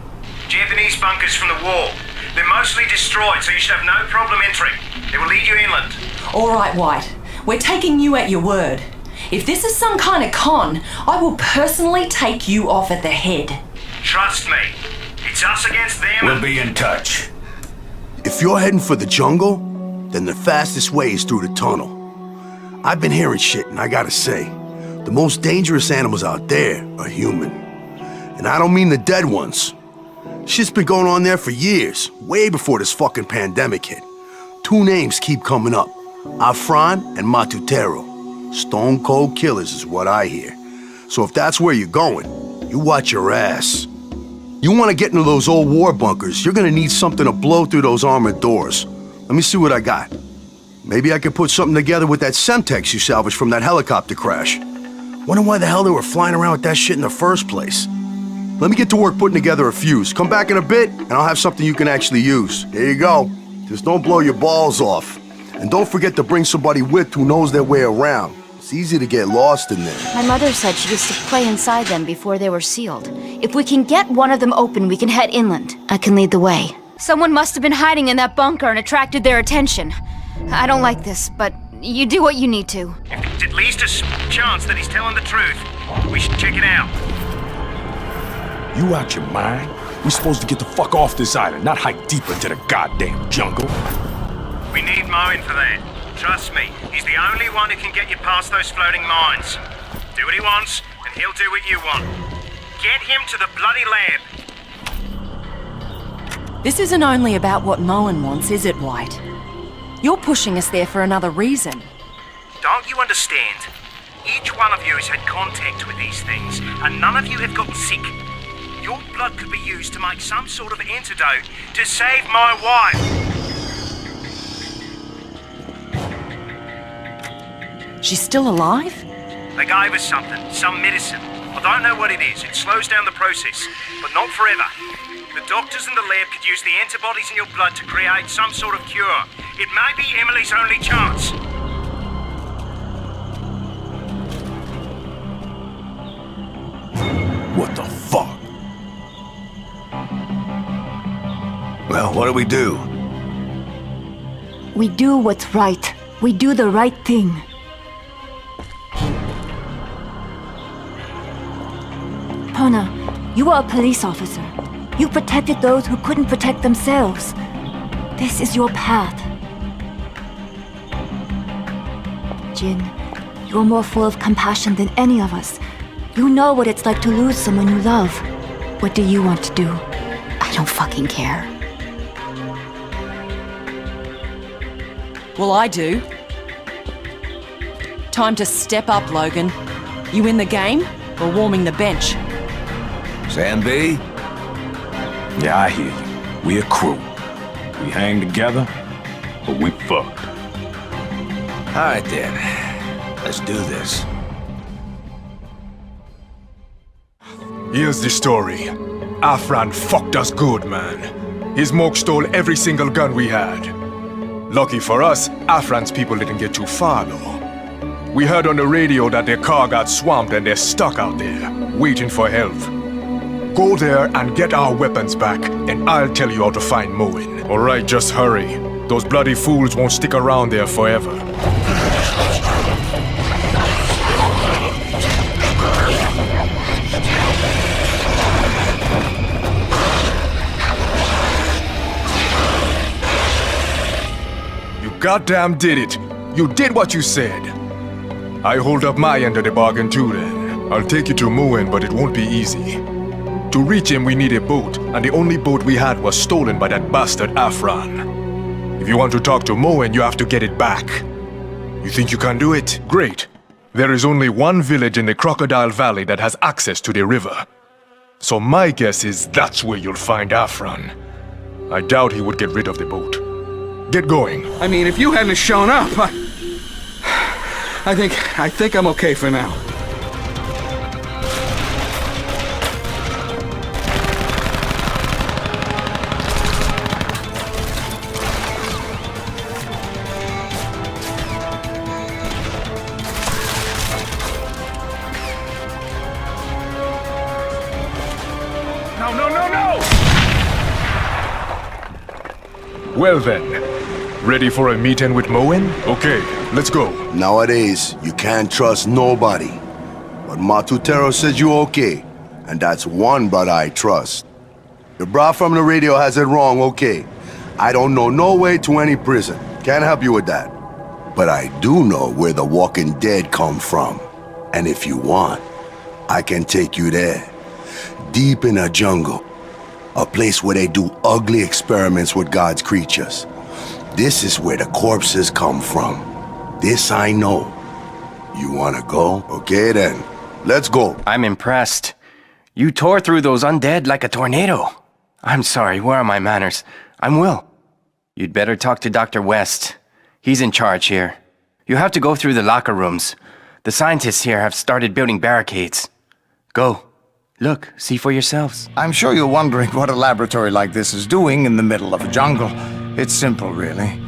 Japanese bunkers from the war. They're mostly destroyed, so you should have no problem entering. They will lead you inland. All right, White. We're taking you at your word. If this is some kind of con, I will personally take you off at the head. Trust me. It's us against them. We'll be in touch. If you're heading for the jungle, then the fastest way is through the tunnel. I've been hearing shit, and I gotta say, the most dangerous animals out there are human. And I don't mean the dead ones. Shit's been going on there for years, way before this fucking pandemic hit. Two names keep coming up, Afran and Matutero. Stone cold killers is what I hear. So if that's where you're going, you watch your ass. You want to get into those old war bunkers, you're gonna need something to blow through those armored doors. Let me see what I got. Maybe I could put something together with that Semtex you salvaged from that helicopter crash. Wonder why the hell they were flying around with that shit in the first place. Let me get to work putting together a fuse. Come back in a bit, and I'll have something you can actually use. There you go. Just don't blow your balls off. And don't forget to bring somebody with who knows their way around. It's easy to get lost in there. My mother said she used to play inside them before they were sealed. If we can get one of them open, we can head inland. I can lead the way. Someone must have been hiding in that bunker and attracted their attention. I don't like this, but you do what you need to. If it's at least a chance that he's telling the truth, we should check it out. You out your mind? We're supposed to get the fuck off this island, not hike deeper into the goddamn jungle. We need Moen for that. Trust me, he's the only one who can get you past those floating mines. Do what he wants, and he'll do what you want. Get him to the bloody lab. This isn't only about what Moen wants, is it, White? You're pushing us there for another reason. Don't you understand? Each one of you has had contact with these things, and none of you have gotten sick. Your blood could be used to make some sort of antidote to save my wife. She's still alive? They gave us something, some medicine. I don't know what it is. It slows down the process, but not forever. The doctors in the lab could use the antibodies in your blood to create some sort of cure. It may be Emily's only chance. What the fuck? Well, what do we do? We do what's right. We do the right thing. Pona, you are a police officer. You protected those who couldn't protect themselves. This is your path. Jin, you're more full of compassion than any of us. You know what it's like to lose someone you love. What do you want to do? I don't fucking care. Well, I do. Time to step up, Logan. You in the game or warming the bench? Sam B? Yeah, I hear you. We a crew. We hang together, but we fucked. All right, then. Let's do this. Here's the story. Afran fucked us good, man. His moke stole every single gun we had. Lucky for us, Afran's people didn't get too far, though. We heard on the radio that their car got swamped and they're stuck out there, waiting for help. Go there and get our weapons back, and I'll tell you how to find Moen. All right, just hurry. Those bloody fools won't stick around there forever. You goddamn did it. You did what you said. I hold up my end of the bargain too, then. I'll take you to Moen, but it won't be easy. To reach him, we need a boat, and the only boat we had was stolen by that bastard Afran. If you want to talk to Moen, you have to get it back. You think you can do it? Great. There is only one village in the Crocodile Valley that has access to the river. So my guess is that's where you'll find Afran. I doubt he would get rid of the boat. Get going. I mean, if you hadn't shown up, I think I'm okay for now. Well then, ready for a meeting with Moen? Okay, let's go. Nowadays, you can't trust nobody. But Matutero said you okay, and that's one brother I trust. The bra from the radio has it wrong, okay. I don't know no way to any prison. Can't help you with that. But I do know where the walking dead come from. And if you want, I can take you there. Deep in a jungle. A place where they do ugly experiments with God's creatures. This is where the corpses come from. This I know. You wanna go? Okay then. Let's go. I'm impressed. You tore through those undead like a tornado. I'm sorry, where are my manners? I'm Will. You'd better talk to Dr. West. He's in charge here. You have to go through the locker rooms. The scientists here have started building barricades. Go. Look, see for yourselves. I'm sure you're wondering what a laboratory like this is doing in the middle of a jungle. It's simple, really.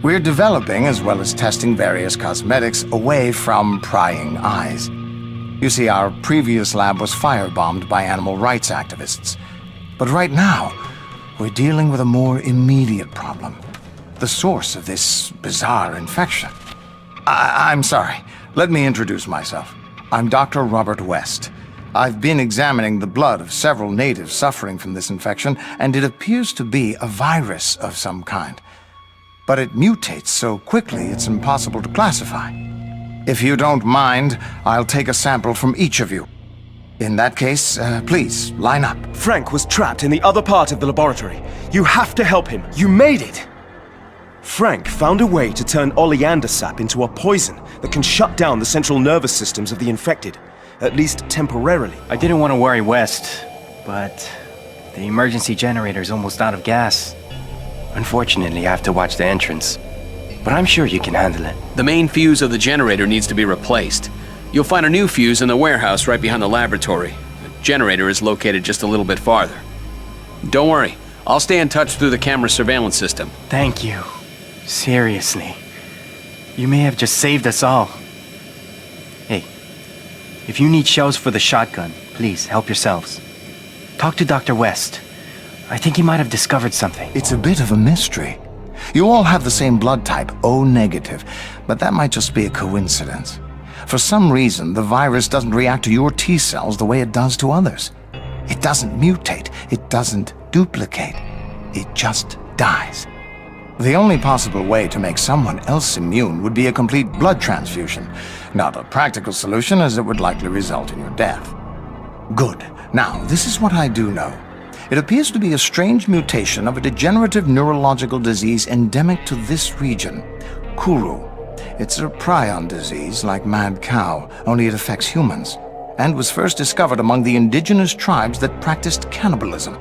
We're developing, as well as testing various cosmetics, away from prying eyes. You see, our previous lab was firebombed by animal rights activists. But right now, we're dealing with a more immediate problem. The source of this bizarre infection. I'm sorry. Let me introduce myself. I'm Dr. Robert West. I've been examining the blood of several natives suffering from this infection, and it appears to be a virus of some kind. But it mutates so quickly it's impossible to classify. If you don't mind, I'll take a sample from each of you. In that case, please, line up. Frank was trapped in the other part of the laboratory. You have to help him. You made it! Frank found a way to turn oleander sap into a poison that can shut down the central nervous systems of the infected, at least temporarily. I didn't want to worry West, but the emergency generator's almost out of gas. Unfortunately, I have to watch the entrance. But I'm sure you can handle it. The main fuse of the generator needs to be replaced. You'll find a new fuse in the warehouse right behind the laboratory. The generator is located just a little bit farther. Don't worry, I'll stay in touch through the camera surveillance system. Thank you. Seriously. You may have just saved us all. Hey, if you need shells for the shotgun, please help yourselves. Talk to Dr. West. I think he might have discovered something. It's a bit of a mystery. You all have the same blood type, O negative, but that might just be a coincidence. For some reason, the virus doesn't react to your T cells the way it does to others. It doesn't mutate, it doesn't duplicate, it just dies. The only possible way to make someone else immune would be a complete blood transfusion. Not a practical solution, as it would likely result in your death. Good. Now, this is what I do know. It appears to be a strange mutation of a degenerative neurological disease endemic to this region, Kuru. It's a prion disease like mad cow, only it affects humans, and was first discovered among the indigenous tribes that practiced cannibalism.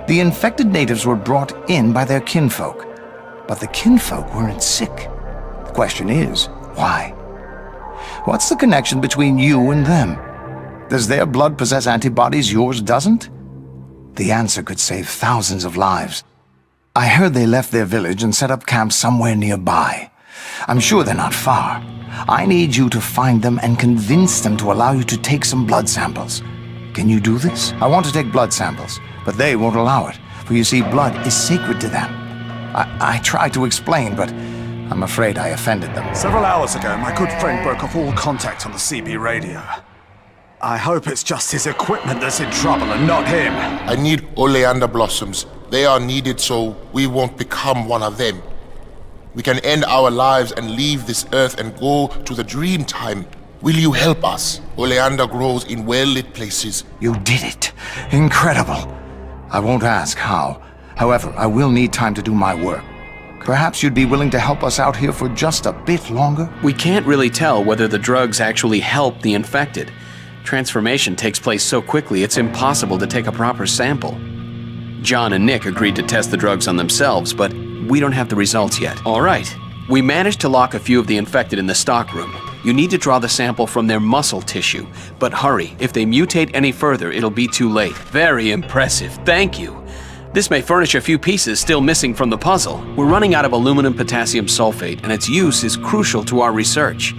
The infected natives were brought in by their kinfolk, but the kinfolk weren't sick. The question is, why? What's the connection between you and them? Does their blood possess antibodies yours doesn't? The answer could save thousands of lives. I heard they left their village and set up camp somewhere nearby. I'm sure they're not far. I need you to find them and convince them to allow you to take some blood samples. Can you do this? I want to take blood samples, but they won't allow it, for you see, blood is sacred to them. I tried to explain, but I'm afraid I offended them. Several hours ago, my good friend broke off all contact on the CB radio. I hope it's just his equipment that's in trouble and not him. I need oleander blossoms. They are needed so we won't become one of them. We can end our lives and leave this earth and go to the dream time. Will you help us? Oleander grows in well-lit places. You did it. Incredible. I won't ask how. However, I will need time to do my work. Perhaps you'd be willing to help us out here for just a bit longer? We can't really tell whether the drugs actually help the infected. Transformation takes place so quickly, it's impossible to take a proper sample. John and Nick agreed to test the drugs on themselves, but we don't have the results yet. All right. We managed to lock a few of the infected in the stockroom. You need to draw the sample from their muscle tissue. But hurry, if they mutate any further, it'll be too late. Very impressive, thank you. This may furnish a few pieces still missing from the puzzle. We're running out of aluminum potassium sulfate, and its use is crucial to our research.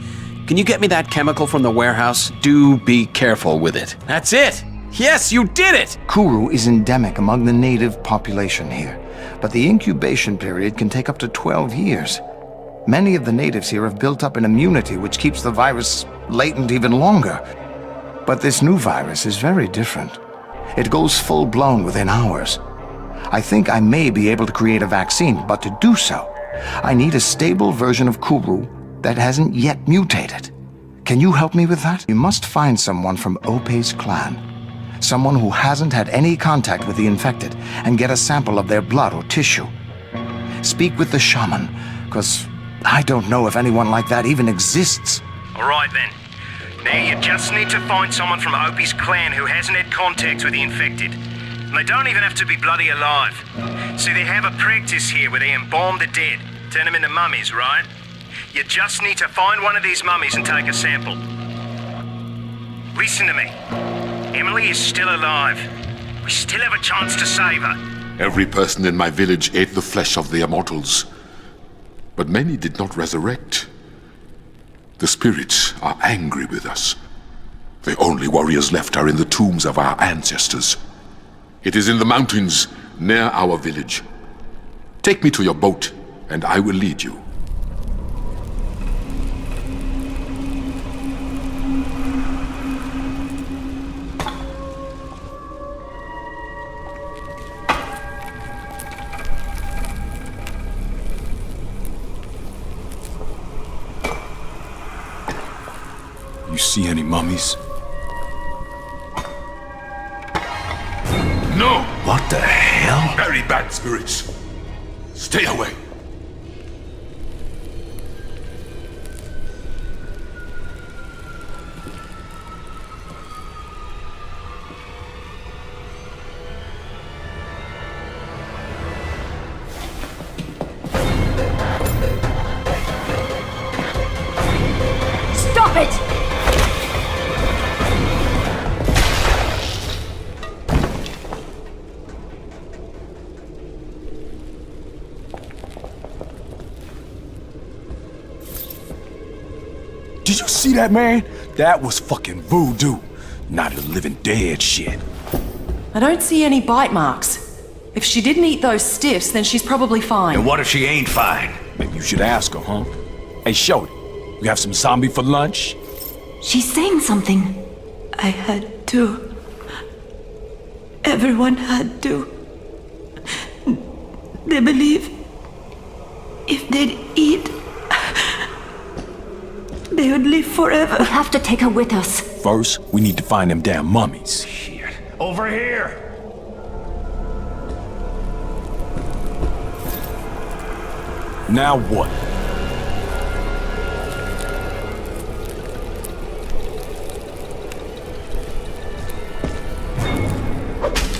Can you get me that chemical from the warehouse? Do be careful with it. That's it! Yes, you did it! Kuru is endemic among the native population here. but the incubation period can take up to 12 years. Many of the natives here have built up an immunity which keeps the virus latent even longer. But this new virus is very different. It goes full-blown within hours. I think I may be able to create a vaccine, but to do so, I need a stable version of Kuru that hasn't yet mutated. Can you help me with that? You must find someone from Ope's clan. Someone who hasn't had any contact with the infected, and get a sample of their blood or tissue. Speak with the shaman, because I don't know if anyone like that even exists. All right then. Now you just need to find someone from Opie's clan who hasn't had contact with the infected. And they don't even have to be bloody alive. See, they have a practice here where they embalm the dead, turn them into mummies, right? You just need to find one of these mummies and take a sample. Listen to me. Emily is still alive. We still have a chance to save her. Every person in my village ate the flesh of the immortals, but many did not resurrect. The spirits are angry with us. The only warriors left are in the tombs of our ancestors. It is in the mountains near our village. Take me to your boat, and I will lead you. You see any mummies? No! What the hell? Very bad spirits. Stay away. Stop it! Did you see that, man? That was fucking voodoo. Not a living dead shit. I don't see any bite marks. If she didn't eat those stiffs, then she's probably fine. And what if she ain't fine? Maybe you should ask her, huh? Hey, Shorty, we have some zombie for lunch? She's saying something. I had to. Everyone had to. They believe if they'd eat, they would live forever. We have to take her with us. First, we need to find them damn mummies. Shit. Over here! Now what?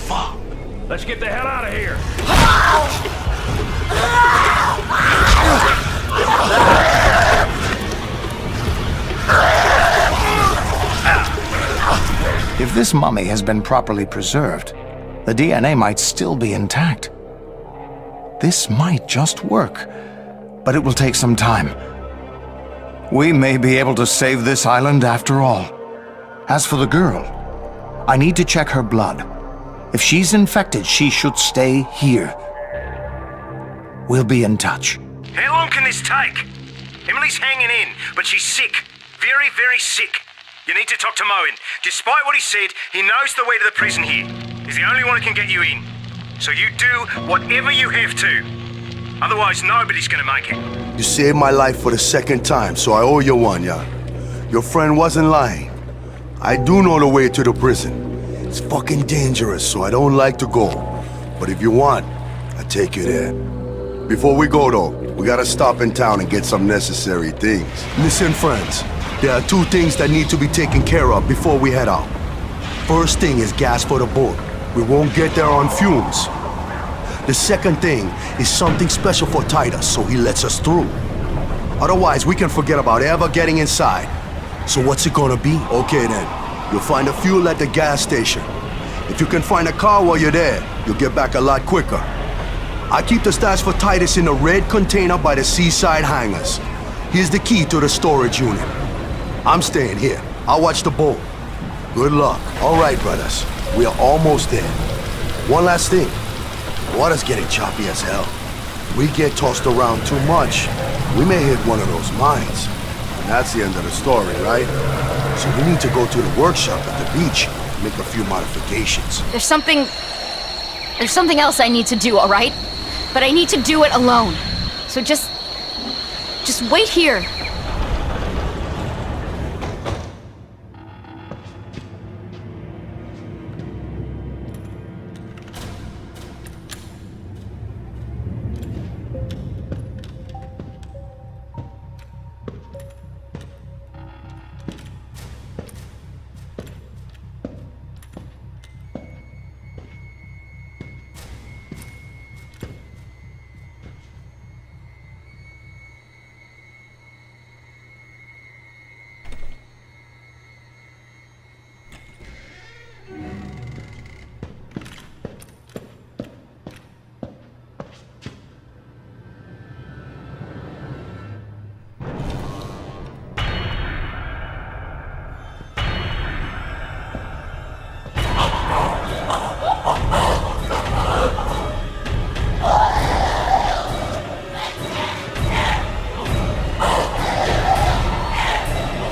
Fuck! Let's get the hell out of here! If this mummy has been properly preserved, the DNA might still be intact. This might just work, but it will take some time. We may be able to save this island after all. As for the girl, I need to check her blood. If she's infected, she should stay here. We'll be in touch. How long can this take? Emily's hanging in, but she's sick. Very, very sick. You need to talk to Moen. Despite what he said, he knows the way to the prison here. He's the only one who can get you in. So you do whatever you have to. Otherwise, nobody's gonna make it. You saved my life for the second time, so I owe you one, yeah. Your friend wasn't lying. I do know the way to the prison. It's fucking dangerous, so I don't like to go. But if you want, I'll take you there. Before we go, though, we gotta stop in town and get some necessary things. Listen, friends. There are two things that need to be taken care of before we head out. First thing is gas for the boat. We won't get there on fumes. The second thing is something special for Titus, so he lets us through. Otherwise, we can forget about ever getting inside. So what's it gonna be? Okay then, you'll find the fuel at the gas station. If you can find a car while you're there, you'll get back a lot quicker. I keep the stash for Titus in a red container by the seaside hangars. Here's the key to the storage unit. I'm staying here. I'll watch the boat. Good luck. All right, brothers. We are almost there. One last thing. Water's getting choppy as hell. We get tossed around too much, we may hit one of those mines. And that's the end of the story, right? So we need to go to the workshop at the beach and make a few modifications. There's something else I need to do, all right? But I need to do it alone. So just wait here.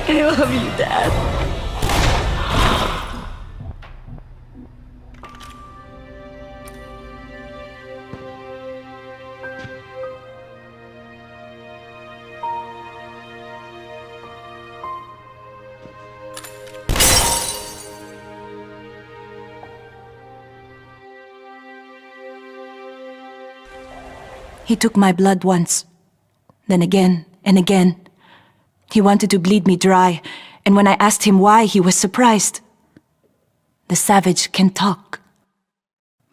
I love you, Dad. He took my blood once, then again and again. He wanted to bleed me dry, and when I asked him why, he was surprised. The savage can talk.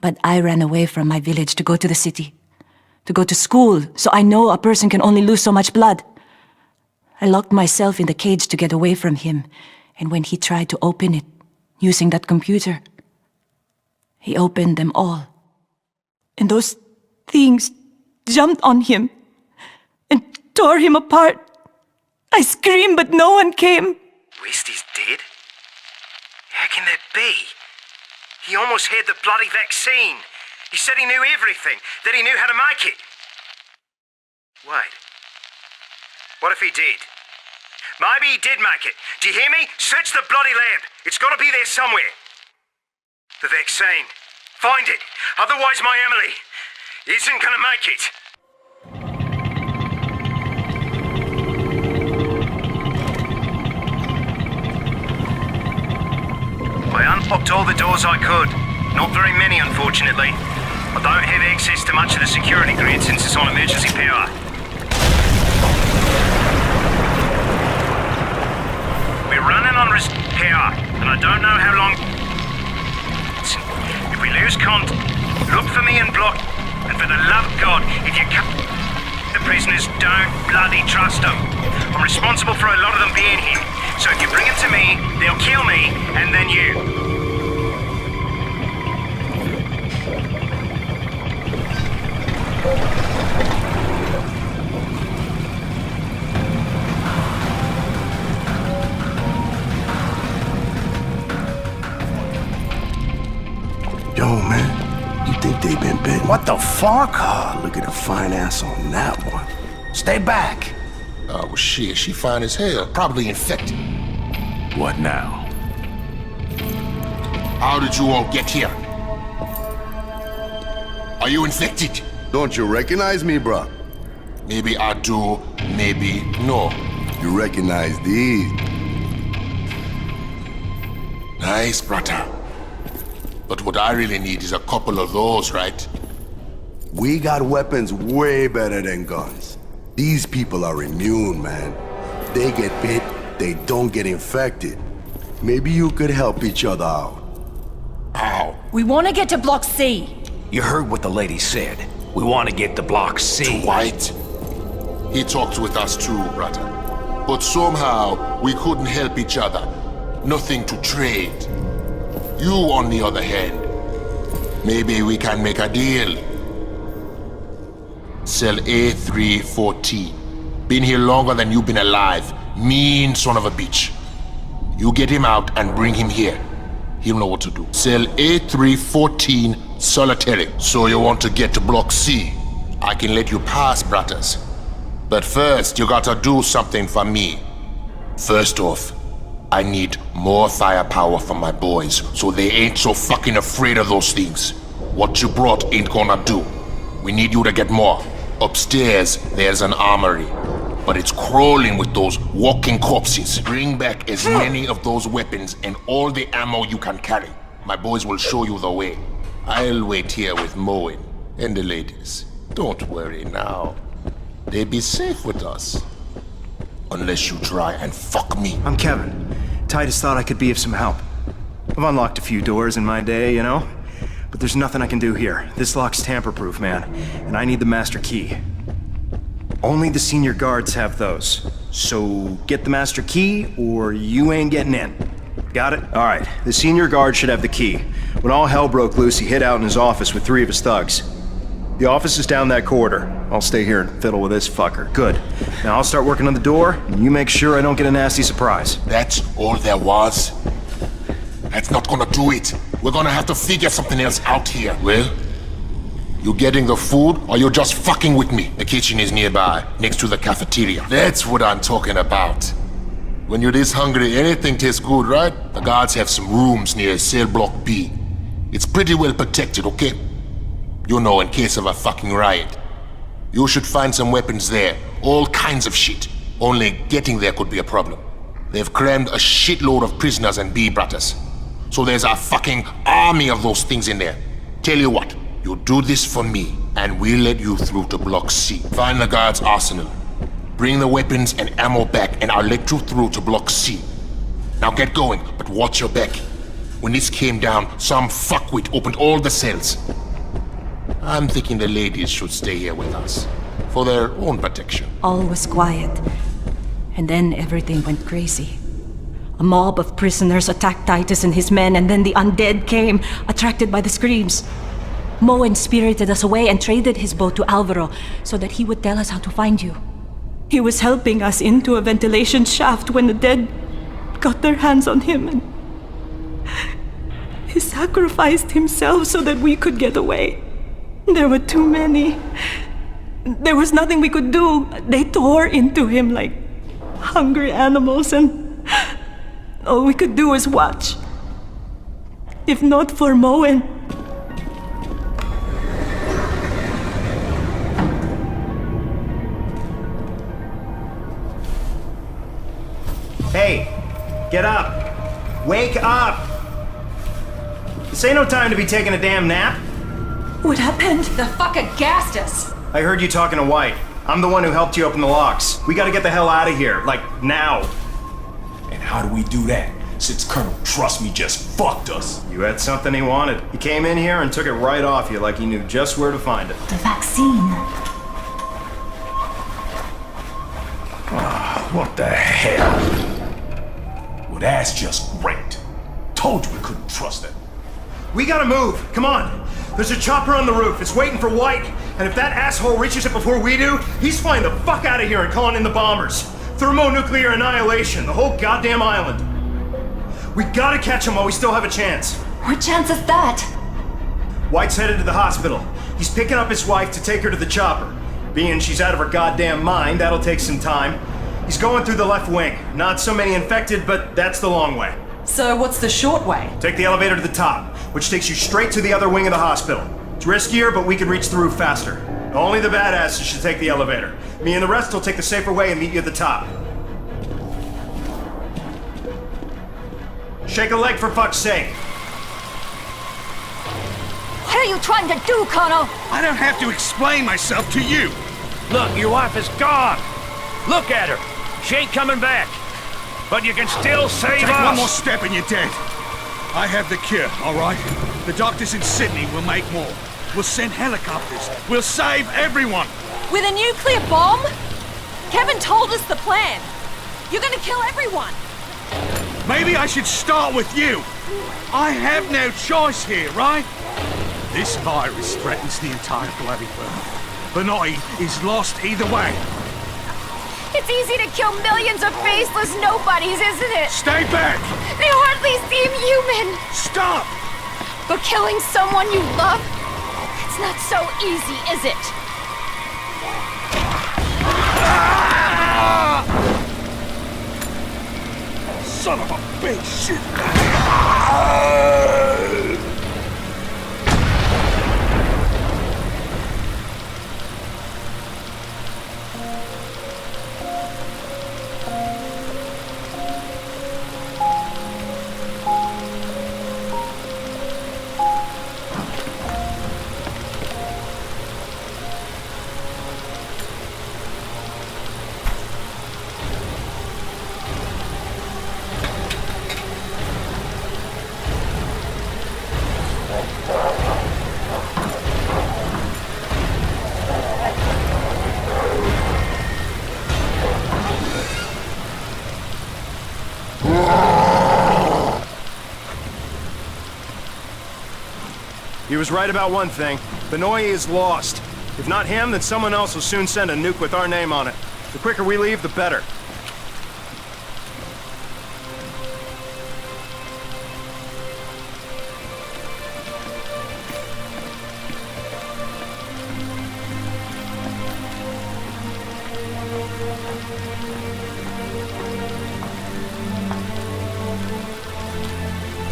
But I ran away from my village to go to the city, to go to school, so I know a person can only lose so much blood. I locked myself in the cage to get away from him, and when he tried to open it, using that computer, he opened them all. And those things jumped on him and tore him apart. I screamed, but no one came. Westy's dead? How can that be? He almost had the bloody vaccine. He said he knew everything, that he knew how to make it. Wait. What if he did? Maybe he did make it. Do you hear me? Search the bloody lab. It's got to be there somewhere. The vaccine. Find it. Otherwise my Emily isn't gonna make it. I unlocked all the doors I could. Not very many, unfortunately. I don't have access to much of the security grid since it's on emergency power. We're running on power, and I don't know how long. If we lose look for me and block. And for the love of God, if you cut the prisoners, don't bloody trust them. I'm responsible for a lot of them being here. So if you bring them to me, they'll kill me, and then you. Yo, man, you think they been bitten? What the fuck? Ah, look at the fine ass on that one. Stay back. Oh, shit, she fine as hell. Probably infected. What now? How did you all get here? Are you infected? Don't you recognize me, bro? Maybe I do, maybe no. You recognize these? Nice, brother. But what I really need is a couple of those, right? We got weapons way better than guns. These people are immune, man. They get bit, they don't get infected. Maybe you could help each other out. How? We want to get to Block C. You heard what the lady said. We want to get to Block C. Dwight. He talked with us too, brother. But somehow, we couldn't help each other. Nothing to trade. You, on the other hand, maybe we can make a deal. Cell A314. Been here longer than you've been alive. Mean son of a bitch. You get him out and bring him here. He'll know what to do. Cell A314 Solitary. So you want to get to Block C? I can let you pass, brothers. But first, you gotta do something for me. First off, I need more firepower from my boys, so they ain't so fucking afraid of those things. What you brought ain't gonna do. We need you to get more. Upstairs, there's an armory, but it's crawling with those walking corpses. Bring back as many of those weapons and all the ammo you can carry. My boys will show you the way. I'll wait here with Moen and the ladies. Don't worry now. They be safe with us. Unless you try and fuck me. I'm Kevin. Titus thought I could be of some help. I've unlocked a few doors in my day, you know? But there's nothing I can do here. This lock's tamper-proof, man. And I need the master key. Only the senior guards have those. So get the master key, or you ain't getting in. Got it? Alright. The senior guard should have the key. When all hell broke loose, he hid out in his office with 3 of his thugs. The office is down that corridor. I'll stay here and fiddle with this fucker. Good. Now I'll start working on the door, and you make sure I don't get a nasty surprise. That's all there was? That's not gonna do it. We're gonna have to figure something else out here. Well, you getting the food, or you just fucking with me? The kitchen is nearby, next to the cafeteria. That's what I'm talking about. When you're this hungry, anything tastes good, right? The guards have some rooms near cell block B. It's pretty well protected, okay? You know, in case of a fucking riot. You should find some weapons there. All kinds of shit. Only getting there could be a problem. They've crammed a shitload of prisoners and B brothers. So there's a fucking army of those things in there. Tell you what, you do this for me, and we'll let you through to Block C. Find the guard's arsenal. Bring the weapons and ammo back, and I'll let you through to Block C. Now get going, but watch your back. When this came down, some fuckwit opened all the cells. I'm thinking the ladies should stay here with us, for their own protection. All was quiet. And then everything went crazy. A mob of prisoners attacked Titus and his men, and then the undead came, attracted by the screams. Moen spirited us away and traded his boat to Alvaro so that he would tell us how to find you. He was helping us into a ventilation shaft when the dead got their hands on him, and he sacrificed himself so that we could get away. There were too many. There was nothing we could do. They tore into him like hungry animals, and all we could do was watch. If not for Moen. Hey, get up. Wake up. This ain't no time to be taking a damn nap. What happened? The fucker gassed us. I heard you talking to White. I'm the one who helped you open the locks. We gotta get the hell out of here, like now. And how do we do that, since Colonel Trust Me just fucked us? You had something he wanted. He came in here and took it right off you like he knew just where to find it. The vaccine. What the hell? Well, that's just great. Told you we couldn't trust it. We gotta move. Come on. There's a chopper on the roof. It's waiting for White. And if that asshole reaches it before we do, he's flying the fuck out of here and calling in the bombers. Thermonuclear annihilation. The whole goddamn island. We gotta catch him while we still have a chance. What chance is that? White's headed to the hospital. He's picking up his wife to take her to the chopper. Being she's out of her goddamn mind, that'll take some time. He's going through the left wing. Not so many infected, but that's the long way. So what's the short way? Take the elevator to the top, which takes you straight to the other wing of the hospital. It's riskier, but we can reach the roof faster. Only the badasses should take the elevator. Me and the rest will take the safer way and meet you at the top. Shake a leg for fuck's sake. What are you trying to do, Colonel? I don't have to explain myself to you. Look, your wife is gone. Look at her. She ain't coming back. But you can still save Take us. one more step and you're dead. I have the cure, all right? The doctors in Sydney will make more. We'll send helicopters. We'll save everyone. With a nuclear bomb? Kevin told us the plan. You're gonna kill everyone. Maybe I should start with you. I have no choice here, right? This virus threatens the entire bloody world. Benoit is lost either way. It's easy to kill millions of faceless nobodies, isn't it? Stay back! They hardly seem human. Stop! But killing someone you love It's not so easy, is it? Son of a bitch! Shit! He was right about one thing. Benoit is lost. If not him, then someone else will soon send a nuke with our name on it. The quicker we leave, the better.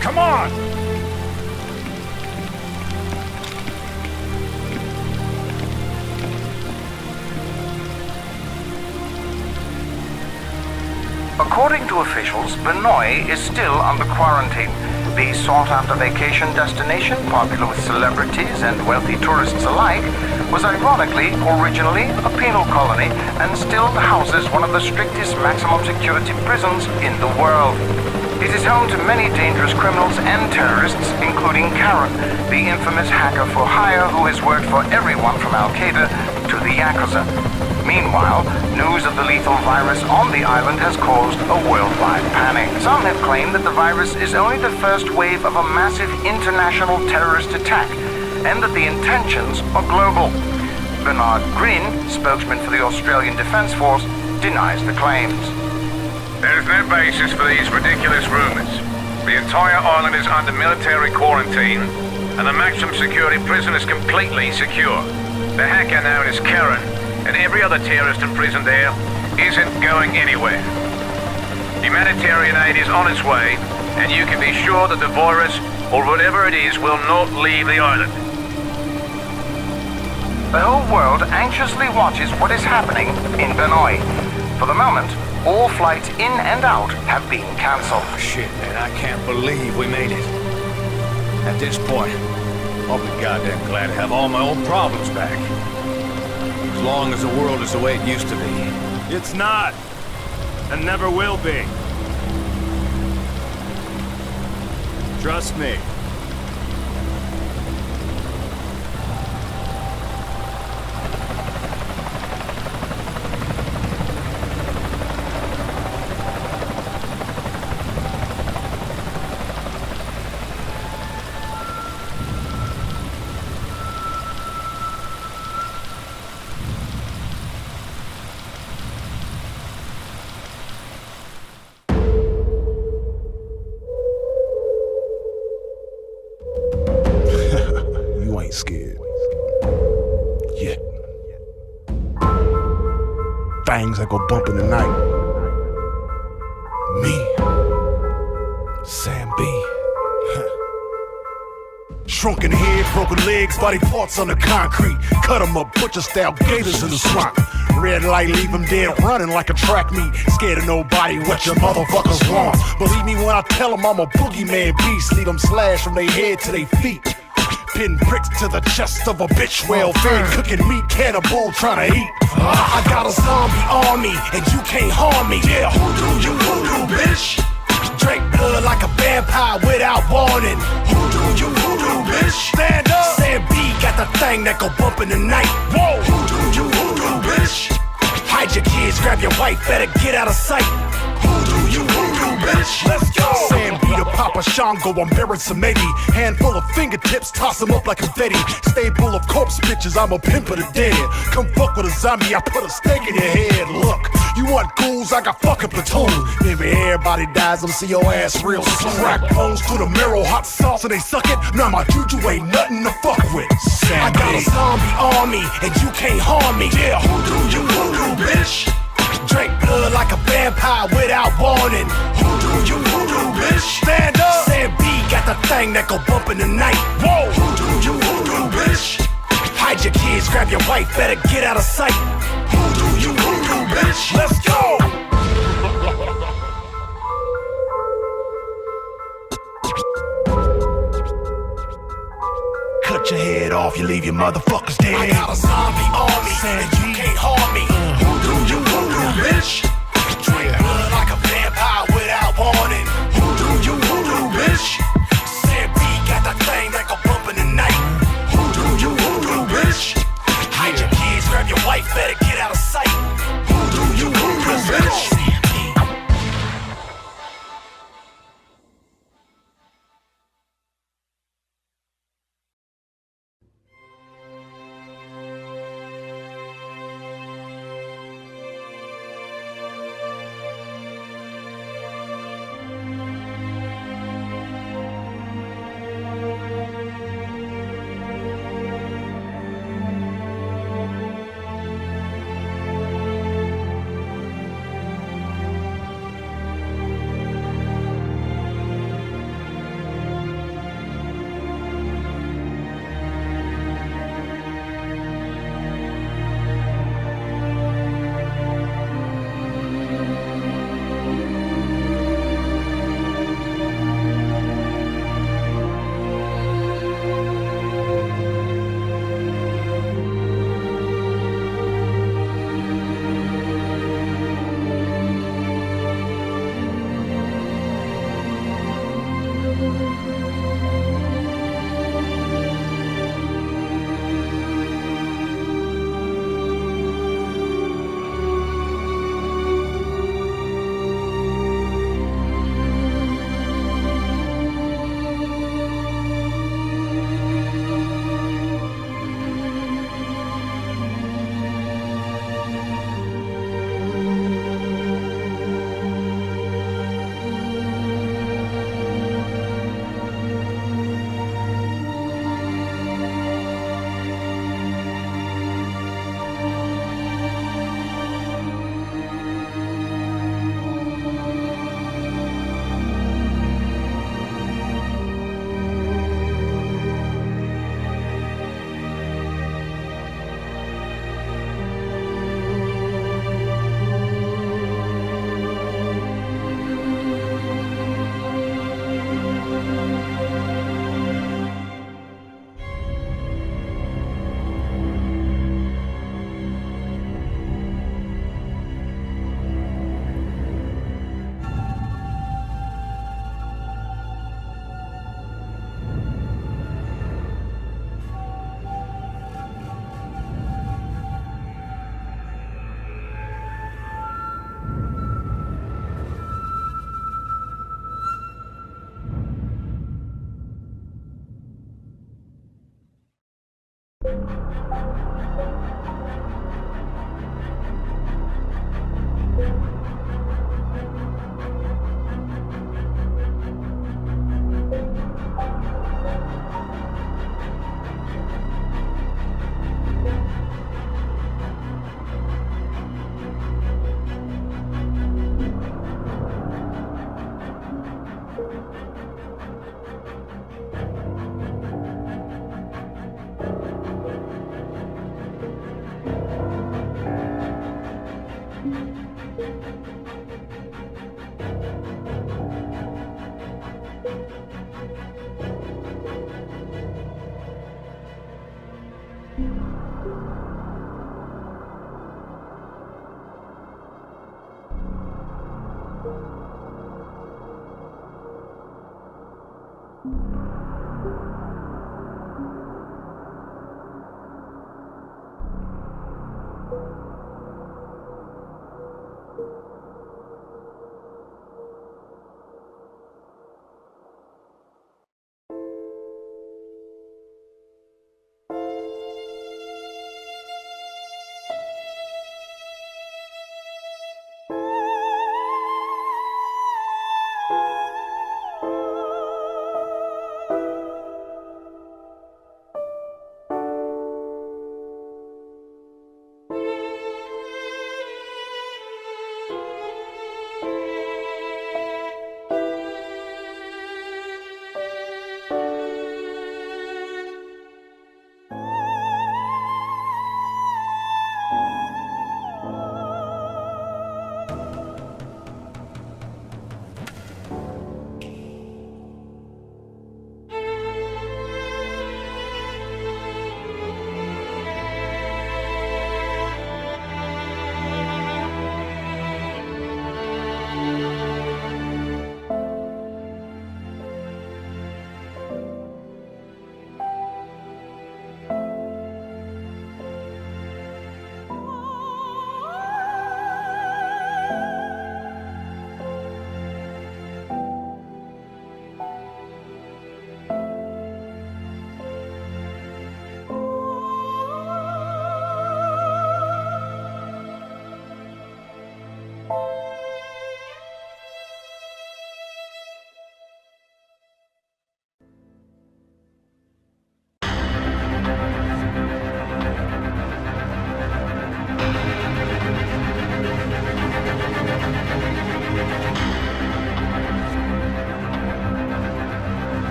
Come on! According to officials, Benoit is still under quarantine. The sought-after vacation destination, popular with celebrities and wealthy tourists alike, was ironically originally a penal colony and still houses one of the strictest maximum security prisons in the world. It is home to many dangerous criminals and terrorists, including Karen, the infamous hacker for hire who has worked for everyone from Al-Qaeda to the Yakuza. Meanwhile, news of the lethal virus on the island has caused a worldwide panic. Some have claimed that the virus is only the first wave of a massive international terrorist attack, and that the intentions are global. Bernard Green, spokesman for the Australian Defence Force, denies the claims. There is no basis for these ridiculous rumors. The entire island is under military quarantine, and the maximum security prison is completely secure. The hacker known as Karen, and every other terrorist imprisoned there, isn't going anywhere. Humanitarian aid is on its way, and you can be sure that the virus, or whatever it is, will not leave the island. The whole world anxiously watches what is happening in Benoit. For the moment, all flights in and out have been cancelled. Oh, shit, man, I can't believe we made it. At this point, I'll be goddamn glad to have all my old problems back. As long as the world is the way it used to be. It's not. And never will be. Trust me. Scared. Yet. Things that go bump in the night. Me. Sam B. Shrunken head, broken legs, body parts on the concrete. Cut 'em up, butcher style gators in the swamp. Red light, leave 'em dead, running like a track meet. Scared of nobody, what your motherfuckers want. Believe me when I tell 'em I'm a boogeyman beast. Leave 'em slashed from their head to their feet. Pin bricks to the chest of a bitch, well-fed, cooking meat, cannibal trying to eat. I got a zombie army, and you can't harm me. Yeah, hoodoo, bitch. Drink blood like a vampire without warning. Hoodoo, bitch. Stand up. Sam B got the thing that go bump in the night. Whoa, hoodoo, bitch. Hide your kids, grab your wife, better get out of sight. Hoodoo, bitch. Let's go. Sam B the Papa a Shango, I'm bearing some 80. Handful of fingertips, toss them up like confetti. Stable of corpse bitches, I'm a pimp of the dead. Come fuck with a zombie, I put a stake in your head. Look, you want ghouls, I got fucking platoon. If everybody dies, I'm see your ass real soon. Crack bones through the marrow, hot sauce and they suck it. Now my juju ain't nothing to fuck with. I got a zombie army, and you can't harm me. Yeah, who do you voodoo, bitch? Drink blood like a vampire without warning. Who do you voodoo, bitch? Stand up. Sam B got the thing that go bump in the night. Whoa, who do you voodoo, bitch? Hide your kids, grab your wife, better get out of sight. Who do you voodoo, bitch? Let's go. Cut your head off, you leave your motherfuckers dead. I got a zombie army, and you can't harm me. Who do you voodoo, bitch? Drink blood like a vampire without warning. Who do you voodoo, bitch? Sam B got that thing that go bump in the night. Who do you voodoo, bitch? Hide your kids, grab your wife, better get out of sight. Who do you voodoo, bitch?